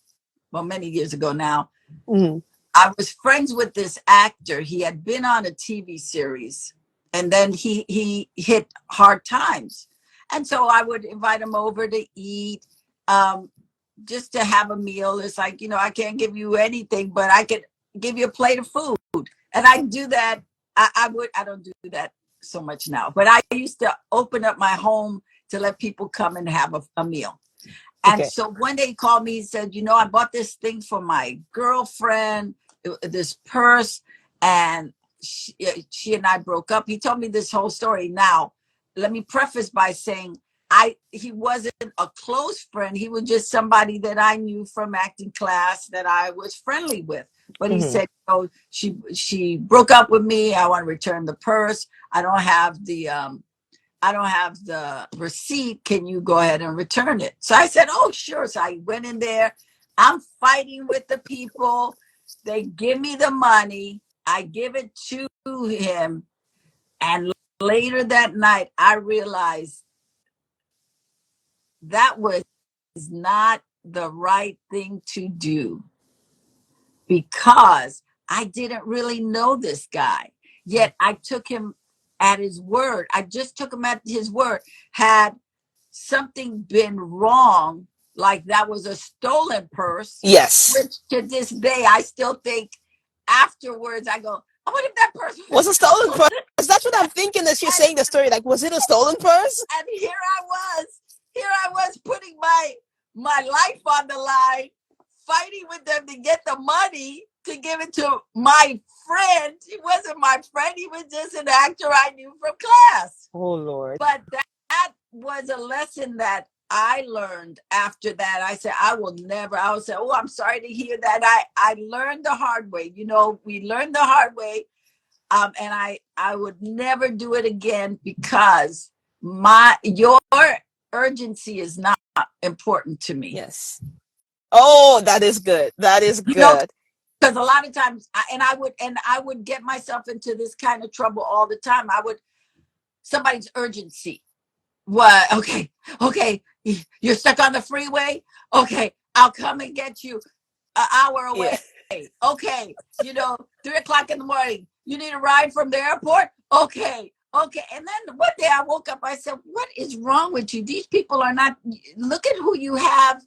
well, many years ago now, Mm. I was friends with this actor. He had been on a TV series, and then he hit hard times, and so I would invite him over to eat, um, just to have a meal. It's like, I can't give you anything, but I could give you a plate of food, and I do that. I don't do that so much now, but I used to open up my home to let people come and have a meal. And Okay. so one day he called me, he said, I bought this thing for my girlfriend, this purse, and she and I broke up. He told me this whole story. Now, let me preface by saying he wasn't a close friend. He was just somebody that I knew from acting class that I was friendly with. But he Mm-hmm. said, she broke up with me. I want to return the purse. I don't have the receipt. Can you go ahead and return it? So I said, oh, sure. So I went in there. I'm fighting with the people. They give me the money. I give it to him. And later that night, I realized that was not the right thing to do, because I didn't really know this guy. Yet I took him at his word. I just took him at his word. Had something been wrong, like that was a stolen purse, Yes. which to this day I still think afterwards, I go, I wonder if that purse Was was a stolen stolen. purse. That's what I'm thinking as you're and, saying the story. Like, was it a stolen purse? and here I was putting my life on the line, fighting with them to get the money to give it to my friend. He wasn't my friend, he was just an actor I knew from class. Oh Lord. But that was a lesson that I learned after that. I said, I would say, oh, I'm sorry to hear that. I learned the hard way. We learned the hard way. And I would never do it again, because your urgency is not important to me. Yes. Oh, that is good. That is You know, good. because a lot of times, I would get myself into this kind of trouble all the time. Somebody's urgency. What? Okay. You're stuck on the freeway. Okay, I'll come and get you an hour Yeah. away. Okay, 3 o'clock in the morning. You need a ride from the airport. Okay. And then one day I woke up. I said, "What is wrong with you? These people are not. Look at who you have.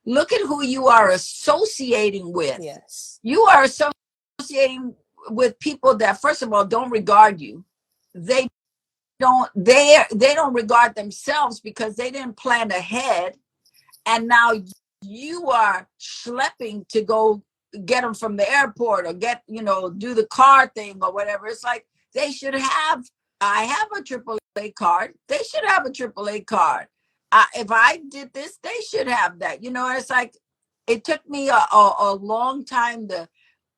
Look at who you are associating with. Yes. You are associating with people that, first of all, don't regard you. They don't regard themselves, because they didn't plan ahead, and now you are schlepping to go get them from the airport, or do the car thing or whatever. It's like they should have. I have a AAA card. They should have a AAA card. If I did this, they should have that. It's like it took me a long time to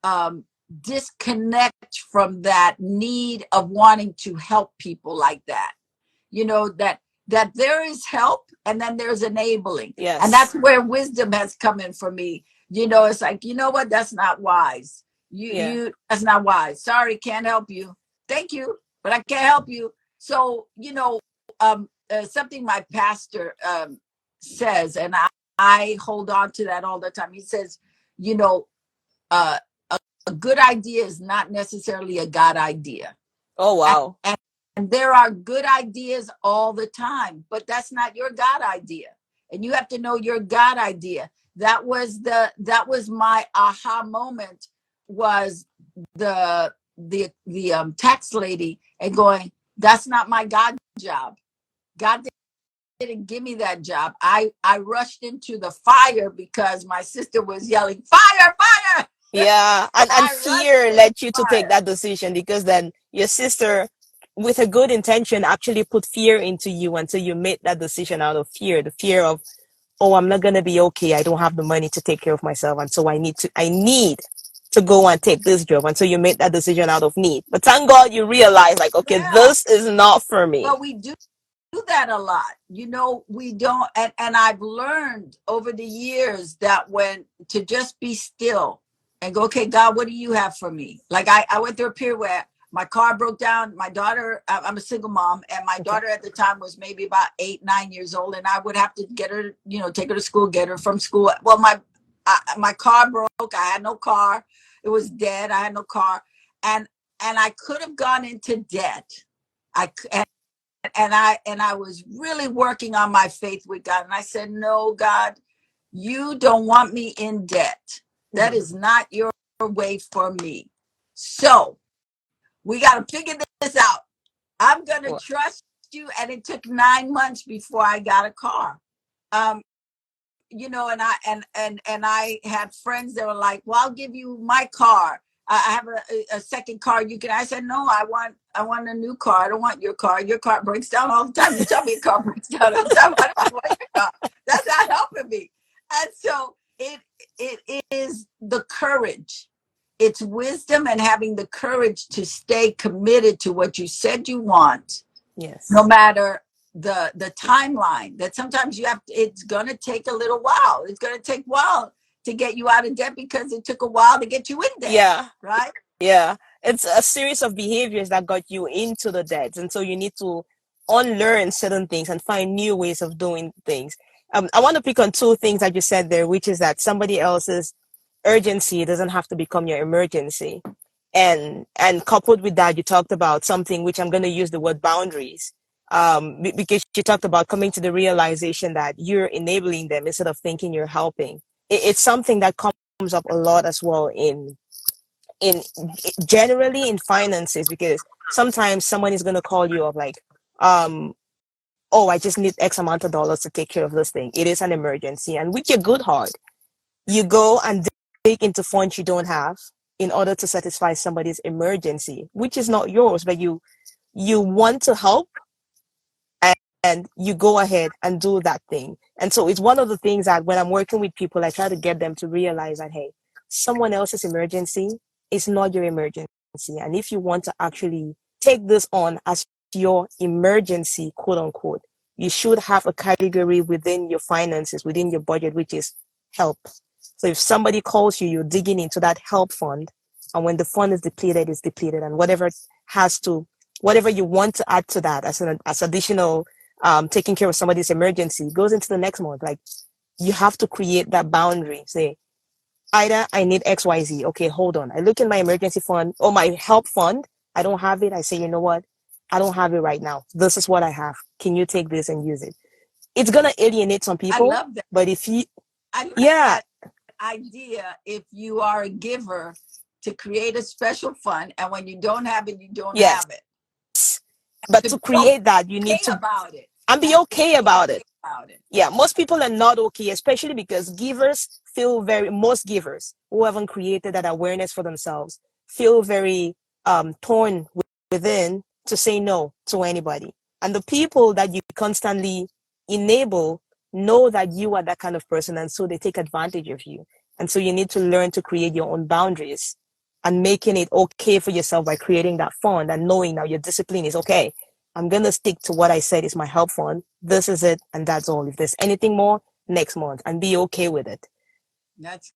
um, disconnect from that need of wanting to help people like that. That there is help, and then there's enabling. And that's Yes. where wisdom has come in for me. It's like, what? That's not wise. Yeah. That's not wise. Sorry, can't help you. Thank you, but I can't help you. So, something my pastor says, and I hold on to that all the time. He says, uh, a good idea is not necessarily a God idea. Oh And, wow. and there are good ideas all the time, but that's not your God idea. And you have to know your God idea. That was my aha moment, was the tax lady, and going, that's not my God job. God didn't give me that job. I rushed into the fire because my sister was yelling, fire, fire. Yeah. So And I rushed fear in led you to take fire. that decision, because then your sister, with a good intention, actually put fear into you until you made that decision out of fear. The fear of, oh, I'm not gonna be okay. I don't have the money to take care of myself, and so I need to go and take this job. And so you made that decision out of need. But thank God you realize, like, okay, Yeah. this is not for me. But we do that a lot. We don't, and I've learned over the years that when to just be still and go, okay, God, what do you have for me? Like I went through a period where my car broke down. My daughter, I'm a single mom, and my Okay. daughter at the time was maybe about 8, 9 years old, and I would have to get her, take her to school, get her from school. Well, my car broke. I had no car. It was dead. I had no car, and I could have gone into debt. I and I was really working on my faith with God. And I said, no, God, you don't want me in debt. That is not your way for me. So we got to figure this out. I'm going to Well, trust you. And it took 9 months before I got a car. And I had friends that were like, well, I'll give you my car. I have a second car. You can. I said, no, I want a new car. I don't want your car. Your car breaks down all the time. You tell me a car breaks down all the time. I don't want your car. That's not helping me. And so it is the courage. It's wisdom and having the courage to stay committed to what you said you want, no yes. matter the timeline. That sometimes it's going to take a little while. It's going to take a while to get you out of debt because it took a while to get you in debt, Yeah. right? Yeah. It's a series of behaviors that got you into the debt. And so you need to unlearn certain things and find new ways of doing things. I want to pick on two things that you said there, which is that somebody else's urgency doesn't have to become your emergency. And coupled with that, you talked about something which I'm going to use the word boundaries. Because you talked about coming to the realization that you're enabling them instead of thinking you're helping. It's something that comes up a lot as well in generally in finances, because sometimes someone is going to call you up like, oh, I just need X amount of dollars to take care of this thing. It is an emergency. And with your good heart, you go and dig into funds you don't have in order to satisfy somebody's emergency, which is not yours, but you want to help, and you go ahead and do that thing. And so it's one of the things that when I'm working with people, I try to get them to realize that, hey, someone else's emergency is not your emergency. And if you want to actually take this on as your emergency, quote unquote, you should have a category within your finances, within your budget, which is help. So if somebody calls you, you're digging into that help fund. And when the fund is depleted, it's depleted. And whatever you want to add to that as additional taking care of somebody's emergency goes into the next month. Like, you have to create that boundary. Say, either I need XYZ. Okay, hold on. I look in my emergency fund or my help fund. I don't have it. I say, you know what? I don't have it right now. This is what I have. Can you take this and use it? It's going to alienate some I people. love that. But if you, I love yeah, that idea. If you are a giver, to create a special fund, and when you don't have it, you don't yes. have it. But To to be create that, you need okay to about it and be and okay be about okay it. about it. Yeah, most people are not okay, especially because most givers who haven't created that awareness for themselves feel very torn within to say no to anybody. And the people that you constantly enable know that you are that kind of person, and so they take advantage of you. And so you need to learn to create your own boundaries and making it okay for yourself by creating that fund and knowing now your discipline is okay. I'm going to stick to what I said is my help fund. This is it, and that's all. If there's anything more, next month, and be okay with it. That's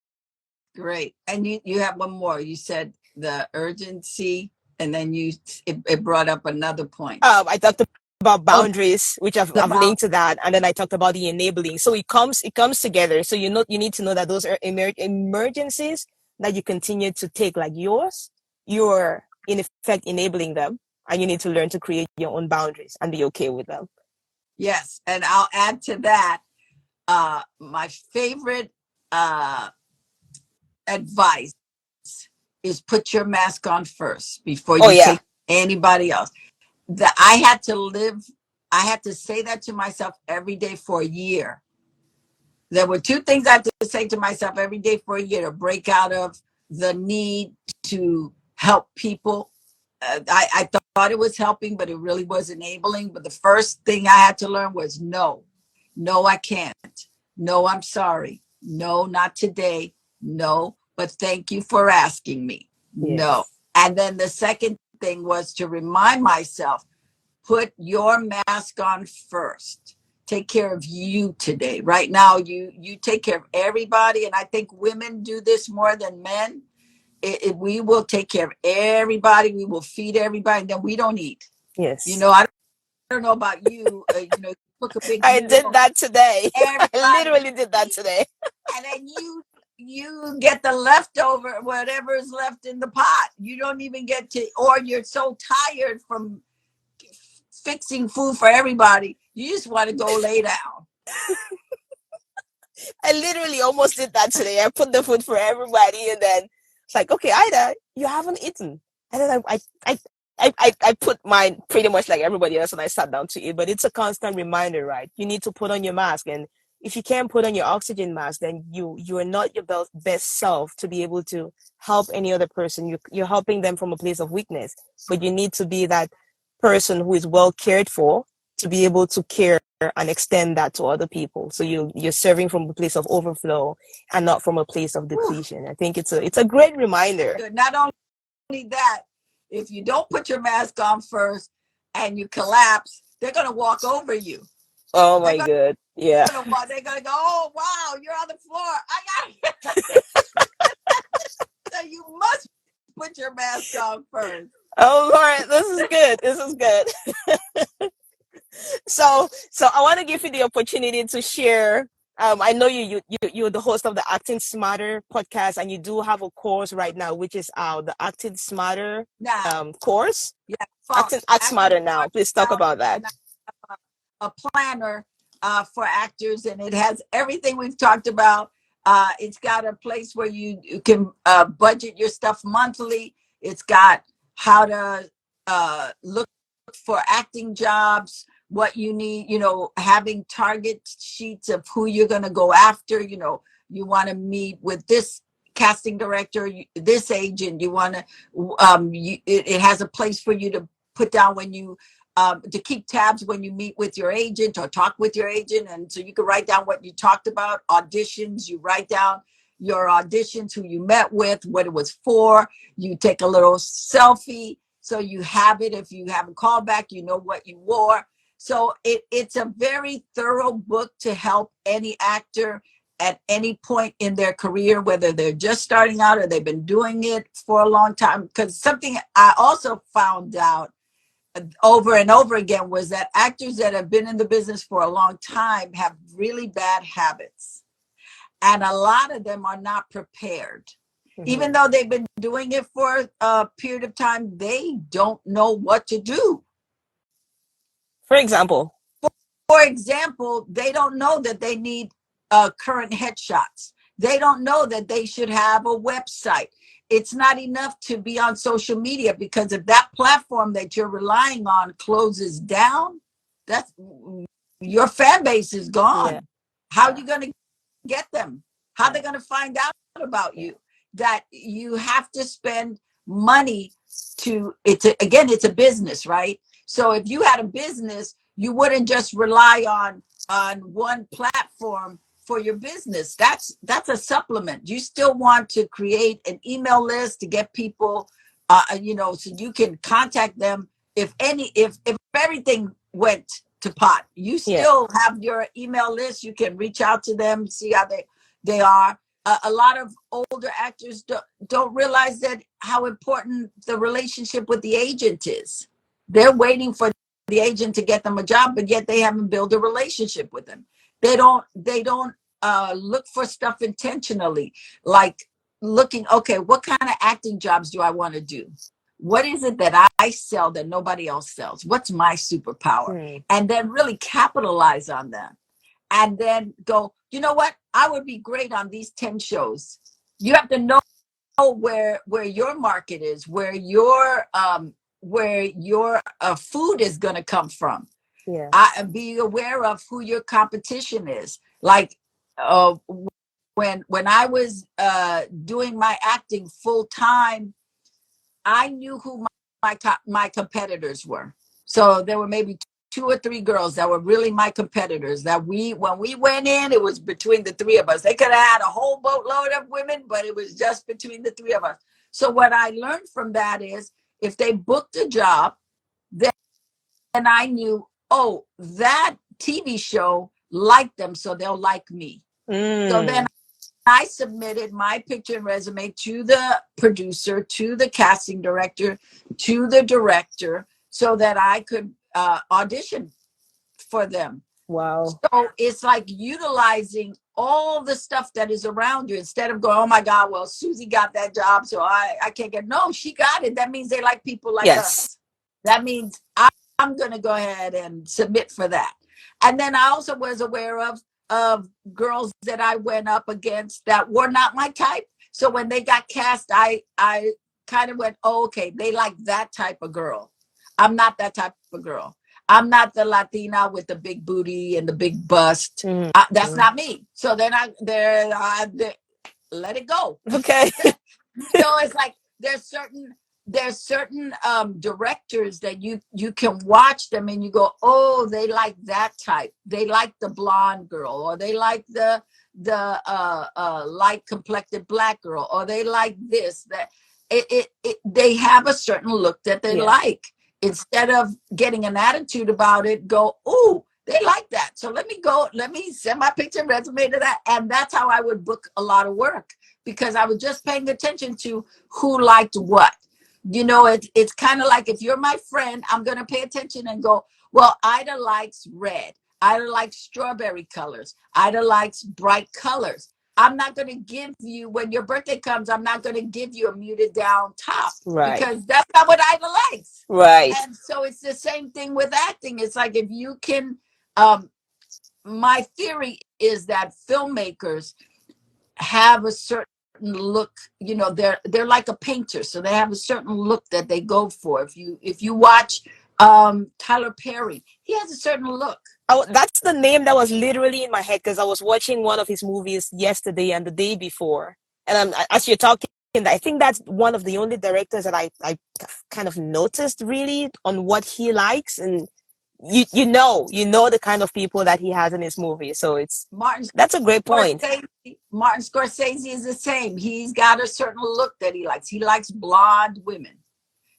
great. And you have one more. You said the urgency, and then it brought up another point. I talked about Oh, boundaries, which I've about linked to that, and then I talked about the enabling. So it comes together. So you need to know that those are emergencies that you continue to take like yours. You're in effect enabling them, and you need to learn to create your own boundaries and be okay with them. yes, and I'll add to that. My favorite advice is put your mask on first before Oh you yeah. take anybody else. That I had to say that to myself every day for a year. There were two things I had to say to myself every day for a year to break out of the need to help people. I thought it was helping, but it really was enabling. But the first thing I had to learn was no. No, I can't. No, I'm sorry. No, not today. No, but thank you for asking me. No. Yes. And then the second thing was to remind myself, put your mask on first. Take care of you today. Right now, you take care of everybody, and I think women do this more than men. We will take care of everybody. We will feed everybody, and then we don't eat. You Yes. know, I don't know about you. You cook a big I did meal, that today. I everybody literally did that eat, today. and then you get the leftover, whatever is left in the pot. You don't even get to, or you're so tired from fixing food for everybody, you just want to go lay down. I literally almost did that today. I put the food for everybody, and then it's like, okay, Ida, you haven't eaten. And then I put mine pretty much like everybody else, and I sat down to eat. But it's a constant reminder, right? You need to put on your mask, and if you can't put on your oxygen mask, then you are not your best self to be able to help any other person. You're helping them from a place of weakness, but you need to be that person who is well cared for to be able to care and extend that to other people. So you're serving from a place of overflow and not from a place of Whew. depletion. I think it's a great reminder. Good. Not only that, if you don't put your mask on first and you collapse, they're going to walk over you. Oh They're my going god. Yeah. to walk. They're going to go, oh wow, you're on the floor. I got you. So you must put your mask on first. Oh Lord, this is good. This is good. So I want to give you the opportunity to share. I know you're the host of the Acting Smarter podcast, and you do have a course right now, which is the Acting Smarter Now, course. yeah, Act acting Smarter now. smart Please talk now, about that. and a planner for actors, and it has everything we've talked about. It's got a place where you can budget your stuff monthly. It's got how to look for acting jobs, what you need, having target sheets of who you're going to go after. You want to meet with this casting director, this agent. You want to, it has a place for you to put down when you to keep tabs when you meet with your agent or talk with your agent. And so you can write down what you talked about, auditions, you write down your auditions, who you met with, what it was for. You take a little selfie so you have it. If you have a callback, you know what you wore. So it's a very thorough book to help any actor at any point in their career, whether they're just starting out or they've been doing it for a long time. Because something I also found out over and over again was that actors that have been in the business for a long time have really bad habits. And a lot of them are not prepared. Even Mm-hmm. though they've been doing it for a period of time, they don't know what to do. For example. For example, they don't know that they need current headshots. They don't know that they should have a website. It's not enough to be on social media, because if that platform that you're relying on closes down, that's your fan base is Yeah. gone. How are you going to get them? How are Yeah. they going to find out about Yeah. you? That you have to spend money it's a business, right? So if you had a business, you wouldn't just rely on one platform for your business. That's a supplement. You still want to create an email list to get people, so you can contact them if everything went to pot. You Yeah. still have your email list. You can reach out to them, see how they are. A lot of older actors don't realize that how important the relationship with the agent is. They're waiting for the agent to get them a job, but yet they haven't built a relationship with them. They don't look for stuff intentionally, like looking, okay, what kind of acting jobs do I want to do? What is it that I sell that nobody else sells? What's my superpower? Hmm. And then really capitalize on that. And then go, you know what? I would be great on these 10 shows. You have to know where your market is, where your food is going to come from. Yeah. Be aware of who your competition is. Like uh, when I was doing my acting full time, I knew who my competitors were. So there were maybe 2 or 3 girls that were really my competitors. That when we went in, it was between the 3 of us. They could have had a whole boatload of women, but it was just between the 3 of us. So what I learned from that is, if they booked a job, then I knew, oh, that TV show liked them, so they'll like me. So then I submitted my picture and resume to the producer, to the casting director, to the director, so that I could audition for them. Wow. So it's like utilizing all the stuff that is around you, instead of going, oh my God, well, Susie got that job, so I can't get. No, she got it. That means they like people like Yes. us. That means I'm going to go ahead and submit for that. And then I also was aware of girls that I went up against that were not my type. So when they got cast, I kind of went, oh, okay, they like that type of girl. I'm not that type of girl. I'm not the Latina with the big booty and the big bust. That's not me. So then let it go. Okay. So it's like there's certain directors that you can watch them and you go, oh, they like that type. They like the blonde girl, or they like the light complected black girl, or they like this, that they have a certain look that they like. Instead of getting an attitude about it, go, oh, they like that. So let me send my picture and resume to that. And that's how I would book a lot of work, because I was just paying attention to who liked what. It's kind of like, if you're my friend, I'm going to pay attention and go, well, Ida likes red. Ida likes strawberry colors. Ida likes bright colors. I'm not going to give you, when your birthday comes, I'm not going to give you a muted down top, because that's not what Ida likes. Right. And so it's the same thing with acting. It's like, if you can, my theory is that filmmakers have a certain look. They're like a painter, so they have a certain look that they go for. If you watch Tyler Perry, he has a certain look. Oh, that's the name that was literally in my head, because I was watching one of his movies yesterday and the day before. And as you're talking, I think that's one of the only directors that I kind of noticed really on what he likes. And you know the kind of people that he has in his movie. So that's a great point. Martin Scorsese is the same. He's got a certain look that he likes. He likes blonde women.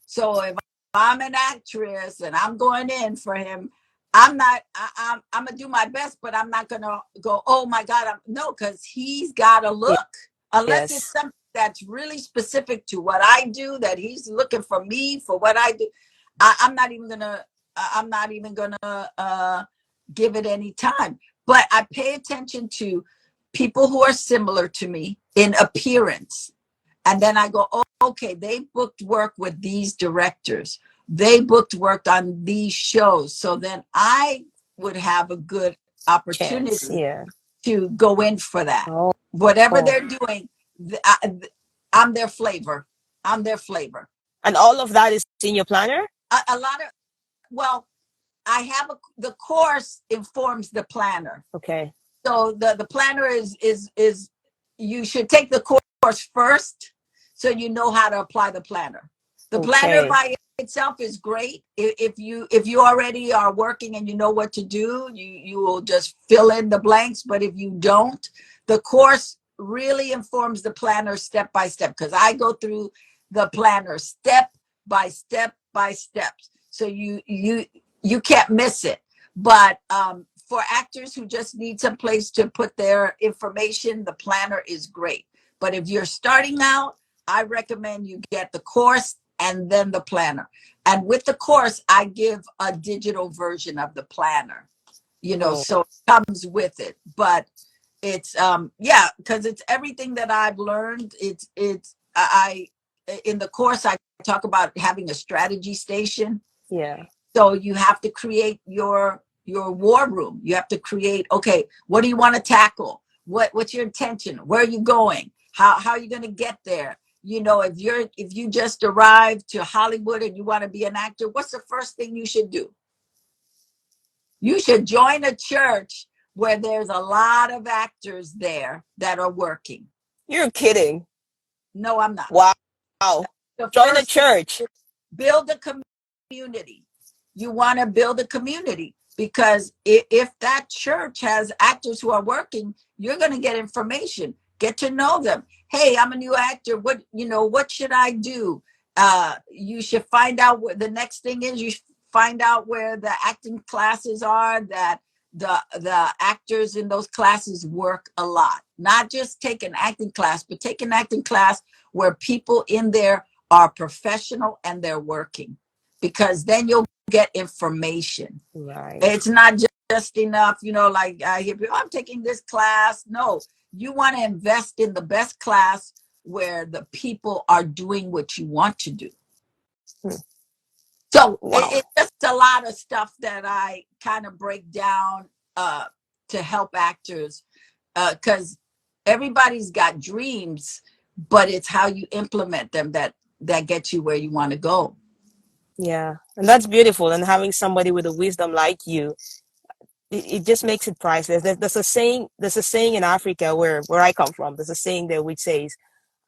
So if I'm an actress and I'm going in for him, I'm gonna do my best, but I'm not gonna go, oh my God, no, because he's got a look. Unless it's something that's really specific to what I do, that he's looking for me for what I do. I'm not even gonna give it any time. But I pay attention to people who are similar to me in appearance. And then I go, oh, okay, they booked work with these directors. They booked work on these shows. So then I would have a good opportunity to go in for that. Whatever they're doing, I'm their flavor. I'm their flavor. And all of that is in your planner? A lot of, well, I have the course informs the planner. Okay. So the planner is you should take the course first, so you know how to apply the planner. The planner by itself is great. If you already are working and you know what to do, you will just fill in the blanks. But if you don't, the course really informs the planner step by step, because I go through the planner step by step by step. So you can't miss it. But for actors who just need some place to put their information, the planner is great. But if you're starting out, I recommend you get the course and then the planner. And with the course, I give a digital version of the planner, so it comes with it. But it's because it's everything that I've learned. I in the course, I talk about having a strategy station. Yeah. So you have to create your war room. You have to create, okay, what do you want to tackle? What's your intention? Where are you going? How are you going to get there? If you just arrived to Hollywood and you want to be an actor, what's the first thing you should do? You should join a church where there's a lot of actors there that are working. You're kidding. No, I'm not. Wow. Join a church. Build a community. you want to build a community, because if that church has actors who are working, you're going to get information, get to know them. Hey, I'm a new actor. What should I do? You should find out what the next thing is. You should find out where the acting classes are, that the actors in those classes work a lot. Not just take an acting class, but take an acting class where people in there are professional and they're working, because then you'll get information. Right. It's not just enough, like I hear people, I'm taking this class. No, you want to invest in the best class where the people are doing what you want to do. Hmm. So Wow. it's just a lot of stuff that I kind of break down to help actors, because everybody's got dreams, but it's how you implement them that gets you where you want to go. Yeah. And that's beautiful. And having somebody with a wisdom like you, it just makes it priceless. There's a saying in Africa where I come from. There's a saying there which says,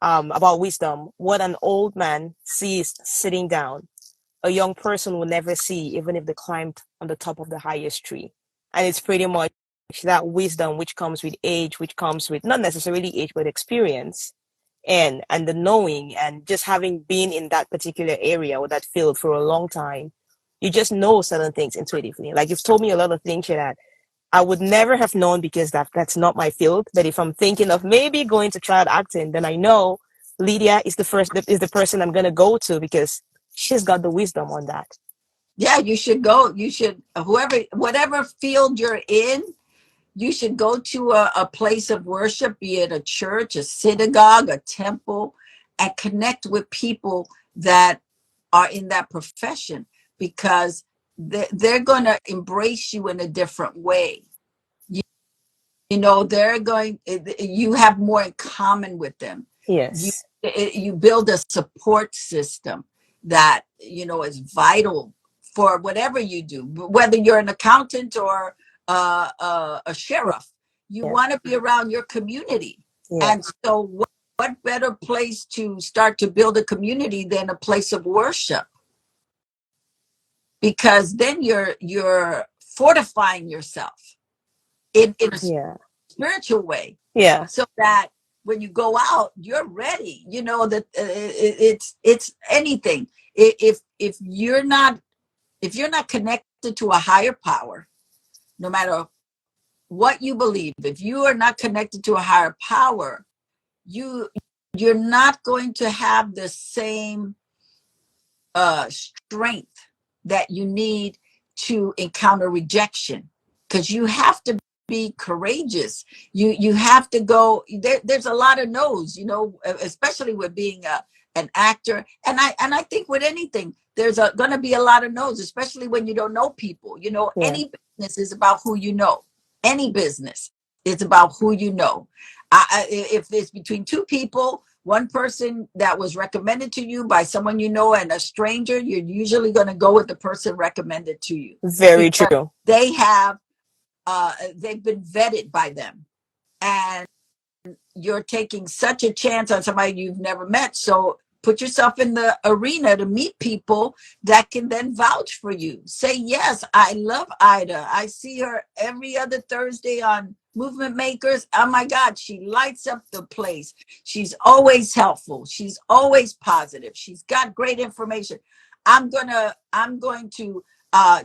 about wisdom: what an old man sees sitting down, a young person will never see, even if they climbed on the top of the highest tree. And it's pretty much that wisdom which comes with age, which comes with not necessarily age, but experience and the knowing, and just having been in that particular area or that field for a long time, you just know certain things intuitively. Like you've told me a lot of things here that I would never have known, because that's not my field. But if I'm thinking of maybe going to child acting, then I know Lydia is the person I'm gonna go to, because she's got the wisdom on that. Yeah, you should go. You should, whatever field you're in, you should go to a place of worship, be it a church, a synagogue, a temple, and connect with people that are in that profession, because they're going to embrace you in a different way. They're going, you have more in common with them. you Yes. you build a support system that is vital for whatever you do, whether you're an accountant or a sheriff. You Yeah. want to be around your community. Yeah. And so what better place to start to build a community than a place of worship, because then you're fortifying yourself in a Yeah. spiritual way, Yeah. so that when you go out, you're ready. That it's anything. If you're not connected to a higher power, no matter what you believe, if you are not connected to a higher power, you you're not going to have the same strength that you need to encounter rejection, because you have to be courageous. You have to go there's a lot of no's, especially with being an actor, and I think with anything there's going to be a lot of no's, especially when you don't know people. Yeah. Any business is about who you know. Any business, it's about who you know. If it's between two people, one person that was recommended to you by someone you know and a stranger, you're usually going to go with the person recommended to you, Very because true. they've been vetted by them, and you're taking such a chance on somebody you've never met. So put yourself in the arena to meet people that can then vouch for you. Say, yes, I love Ida. I see her every other Thursday on Movement Makers. Oh my God, she lights up the place. She's always helpful. She's always positive. She's got great information. I'm going to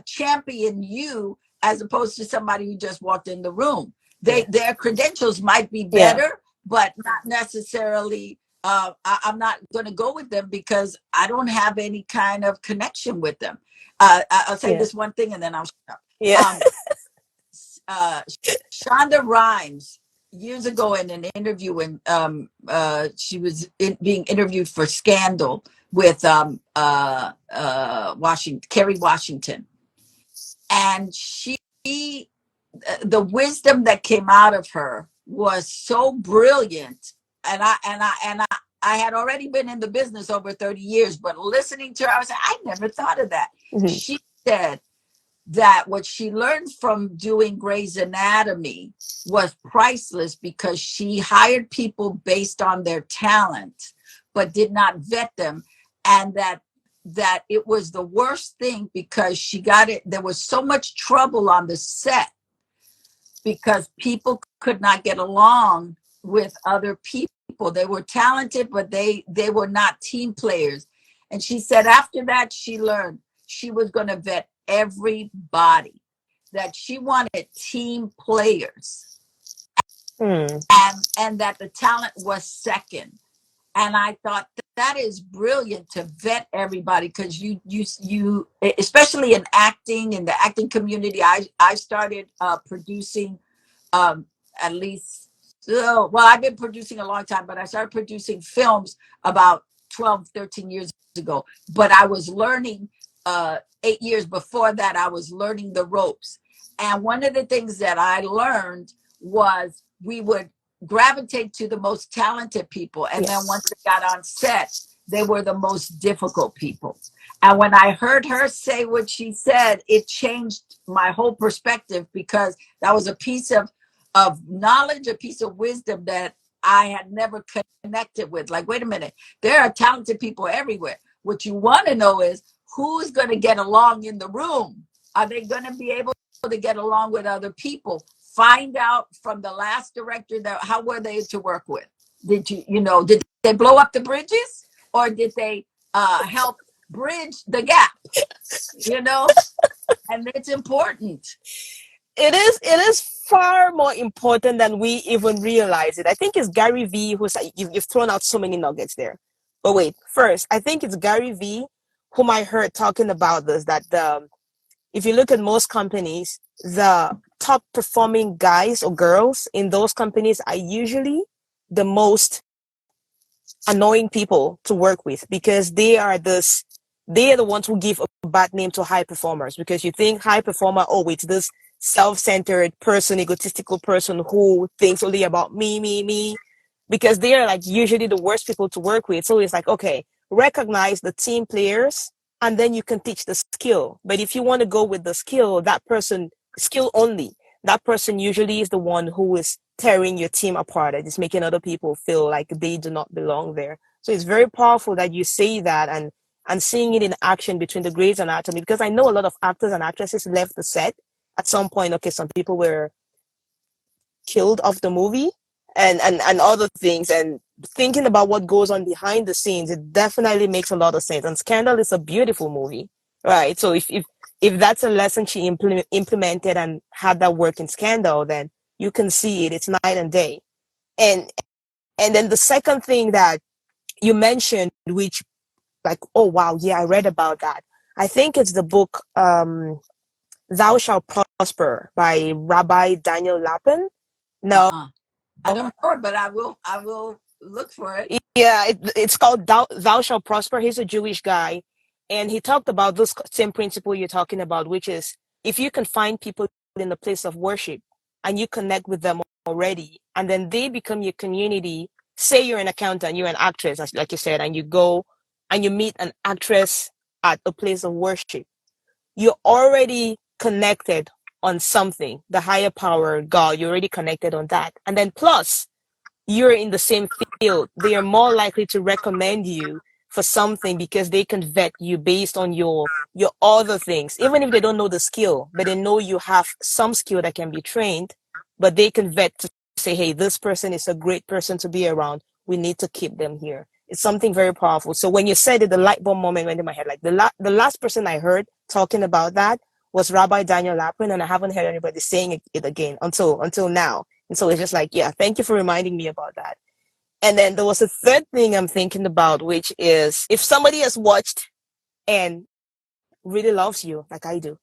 champion you, as opposed to somebody who just walked in the room. Yeah. Their credentials might be Yeah. better, but not necessarily. I'm not going to go with them because I don't have any kind of connection with them. I'll say Yeah. this one thing and then I'll shut up. Yeah. Uh, Shonda Rhimes, years ago in an interview, when she was being interviewed for Scandal with Kerry Washington, and the wisdom that came out of her was so brilliant. And I had already been in the business over 30 years, but listening to her, I was like, I never thought of that. Mhm. She said that what she learned from doing Grey's Anatomy was priceless, because she hired people based on their talent, but did not vet them. And that that it was the worst thing because she got it. There was so much trouble on the set because people could not get along with other people. They were talented, but they were not team players. And she said after that, she learned she was going to vet everybody, that she wanted team players, and that the talent was second. And I thought that is brilliant to vet everybody, because you especially in the acting community. I started producing, um, at least, well, I've been producing a long time, but I started producing films about 12, 13 years ago. But I was learning 8 years before that. I was learning the ropes. And one of the things that I learned was we would gravitate to the most talented people. And then once they got on set, they were the most difficult people. And when I heard her say what she said, it changed my whole perspective, because that was a piece of knowledge, a piece of wisdom that I had never connected with. Like, wait a minute, there are talented people everywhere. What you want to know is who's going to get along in the room. Are they going to be able to get along with other people? Find out from the last director that how were they to work with. Did they blow up the bridges, or did they help bridge the gap? And it's important. It is far more important than we even realize it. I think it's Gary V who's you've thrown out so many nuggets there. But wait, first, I think it's Gary V whom I heard talking about this, that if you look at most companies, the top performing guys or girls in those companies are usually the most annoying people to work with, because they are the ones who give a bad name to high performers, because you think high performer, oh, it's this self-centered person, egotistical person who thinks only about me, because they are like usually the worst people to work with. So it's like, okay, recognize the team players and then you can teach the skill. But if you want to go with the skill, that person, skill only, that person usually is the one who is tearing your team apart and is making other people feel like they do not belong there. So it's very powerful that you say that, and seeing it in action between the Grey's Anatomy, because I know a lot of actors and actresses left the set at some point. Okay, some people were killed off the movie, and other things, and thinking about what goes on behind the scenes, it definitely makes a lot of sense. And Scandal is a beautiful movie, right? So if that's a lesson she implemented and had that work in Scandal, then you can see it. It's night and day. And then the second thing that you mentioned, which, like, oh wow, yeah, I read about that. I think it's the book Thou Shalt Prosper by Rabbi Daniel Lapin. No. I don't know it, but I will look for it. Yeah, it's called Thou Shalt Prosper. He's a Jewish guy, and he talked about this same principle you're talking about, which is if you can find people in the place of worship and you connect with them already, and then they become your community. Say you're an accountant, you're an actress, like you said, and you go and you meet an actress at a place of worship. You're already connected on something, the higher power, God. You're already connected on that, and then plus you're in the same field, they are more likely to recommend you for something because they can vet you based on your other things, even if they don't know the skill, but they know you have some skill that can be trained, but they can vet to say, hey, this person is a great person to be around. We need to keep them here. It's something very powerful. So when you said it, the light bulb moment went in my head. Like the last person I heard talking about that was Rabbi Daniel Lapin, and I haven't heard anybody saying it again until now. And so it's just like, yeah, thank you for reminding me about that. And then there was a third thing I'm thinking about, which is if somebody has watched and really loves you like I do,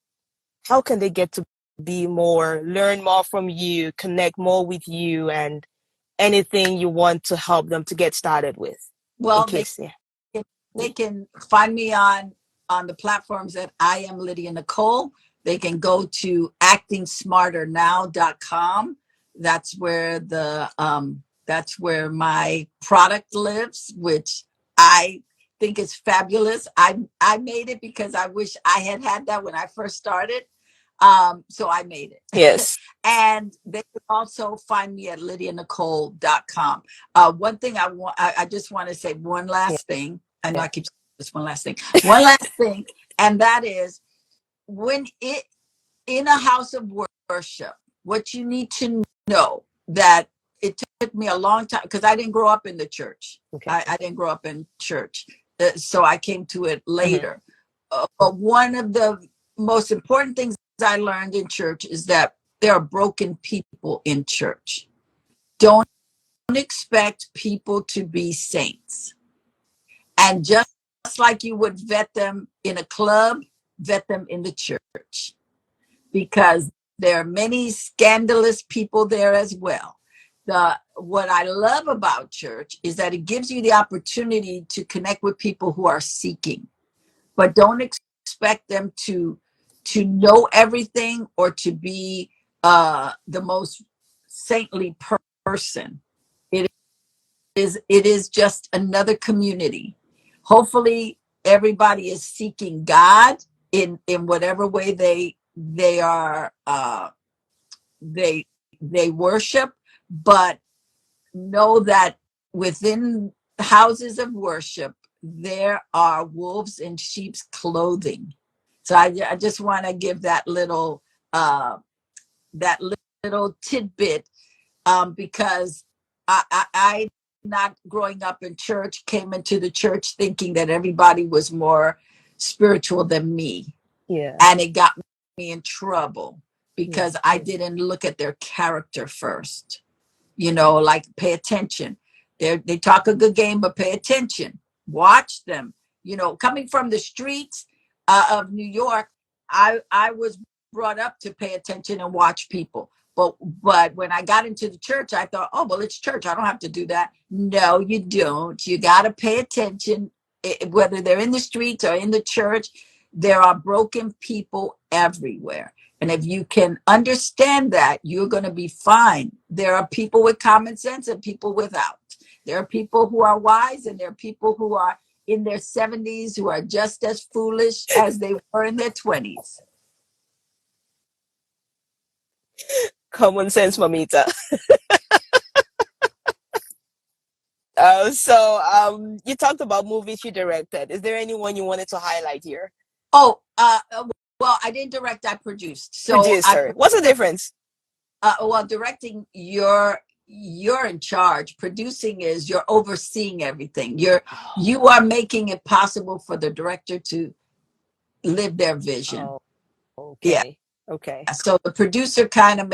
how can they get to be more, learn more from you, connect more with you, and anything you want to help them to get started with? In Well, case, yeah. they can find me on the platforms that I am Lydia Nicole. They can go to actingsmarternow.com. That's where my product lives, which I think is fabulous. I made it because I wish I had that when I first started. So I made it. Yes. And they can also find me at lydianicole.com. One thing I just want to say one last thing. I know I keep just one last thing. One last thing, and that is when it in a house of worship, what you need to know that it took me a long time because I didn't grow up in the church. Okay. I didn't grow up in church, so I came to it Mm-hmm. later. But one of the most important things I learned in church is that there are broken people in church. Don't expect people to be saints. And just like you would vet them in a club, vet them in the church, because there are many scandalous people there as well. What I love about church is that it gives you the opportunity to connect with people who are seeking, but don't expect them to know everything or to be the most saintly person. It is just another community. Hopefully everybody is seeking God in whatever way they are they worship, but know that within houses of worship there are wolves in sheep's clothing. So I just want to give that little tidbit, because I not growing up in church came into the church thinking that everybody was more spiritual than me. Yeah. And it got me in trouble because I didn't look at their character first. Like pay attention. They talk a good game, but pay attention. Watch them. Coming from the streets of New York, I was brought up to pay attention and watch people. But when I got into the church, I thought, oh, well, it's church. I don't have to do that. No, you don't. You got to pay attention, whether they're in the streets or in the church. There are broken people everywhere. And if you can understand that, you're going to be fine. There are people with common sense and people without. There are people who are wise and there are people who are in their 70s who are just as foolish as they were in their 20s. Common sense, Mamita. You talked about movies you directed. Is there anyone you wanted to highlight here? Oh, well, I didn't direct, I produced. So Producer. What's the difference? well, directing, you're in charge. Producing is you're overseeing everything. You are making it possible for the director to live their vision. Oh, Yeah. okay. Okay. So the producer kind of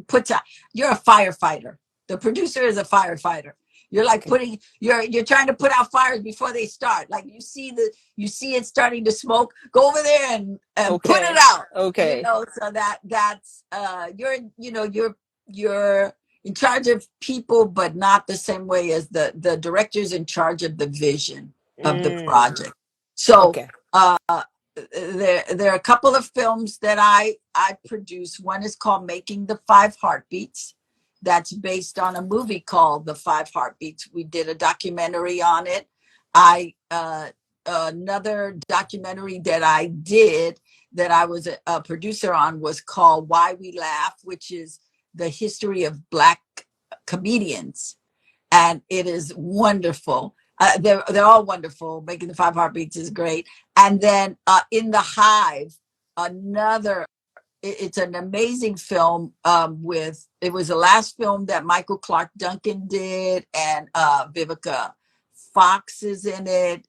puts out. You're a firefighter. The producer is a firefighter. You're like Okay. you're trying to put out fires before they start. Like you see it starting to smoke. Go over there and put it Okay. out. Okay. So that's you're in charge of people, but not the same way as the director's in charge of the vision of the project. So Okay. there are a couple of films that I produced. One is called Making the Five Heartbeats. That's based on a movie called The Five Heartbeats. We did a documentary on it. Another documentary that I did that I was a producer on was called Why We Laugh, which is the history of Black comedians, and it is wonderful. They're all wonderful. Making the Five Heartbeats is great. And then in the Hive, it's an amazing film. It was the last film that Michael Clark Duncan did, and Vivica Fox is in it.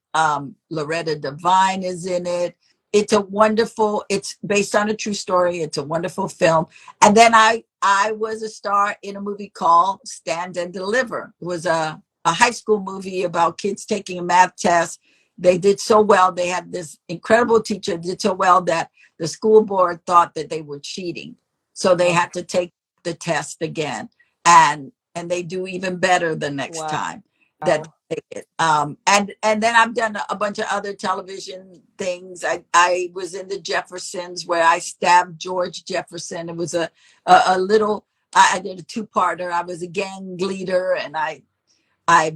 Loretta Devine is in it. It's based on a true story. It's a wonderful film. And then I was a star in a movie called Stand and Deliver. It was a high school movie about kids taking a math test. They did so well. They had this incredible teacher, did so well that the school board thought that they were cheating. So they had to take the test again. And they do even better the next time that they take it. And then I've done a bunch of other television things. I was in the Jeffersons where I stabbed George Jefferson. It was a little, I did a two-parter. I was a gang leader and I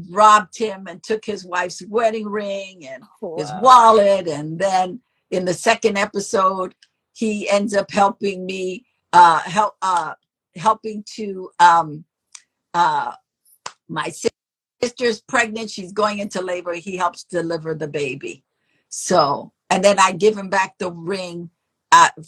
robbed him and took his wife's wedding ring and his wallet. And then in the second episode, he ends up helping me, helping to, my sister's pregnant. She's going into labor. He helps deliver the baby. So, and then I give him back the ring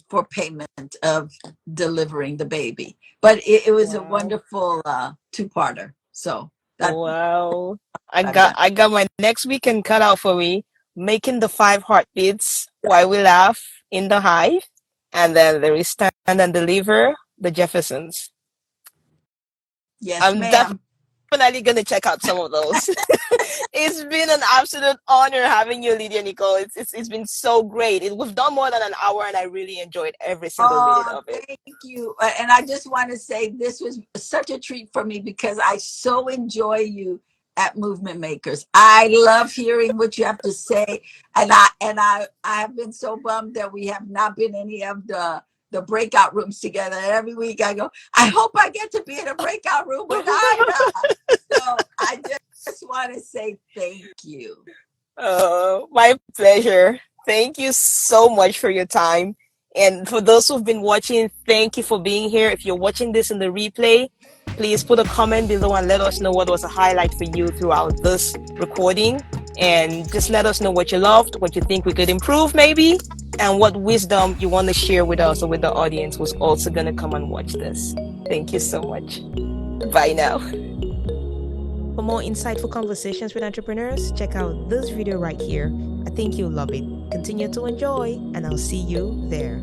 for payment of delivering the baby. But it was a Wow. wonderful two-parter. So that Wow. I've done. I got my next weekend cut out for me, making the 5 heartbeats while we laugh in the Hive, and then there is Stand and Deliver, the Jeffersons. Yes, I'm ma'am. definitely gonna check out some of those. It's been an absolute honor having you, Lydia Nicole. It's been so great. We've done more than an hour, and I really enjoyed every single minute Oh, of it. thank you. And I just want to say this was such a treat for me because I so enjoy you at Movement Makers. I love hearing what you have to say. And I have been so bummed that we have not been any of the breakout rooms together. And every week I go, I hope I get to be in a breakout room with Ida. So I just want to say thank you. My pleasure. Thank you so much for your time. And for those who've been watching, thank you for being here. If you're watching this in the replay, please put a comment below and let us know what was a highlight for you throughout this recording. And just let us know what you loved, what you think we could improve, maybe, and what wisdom you want to share with us or with the audience who's also going to come and watch this. Thank you so much. Bye now. For more insightful conversations with entrepreneurs, check out this video right here. I think you'll love it. Continue to enjoy, and I'll see you there.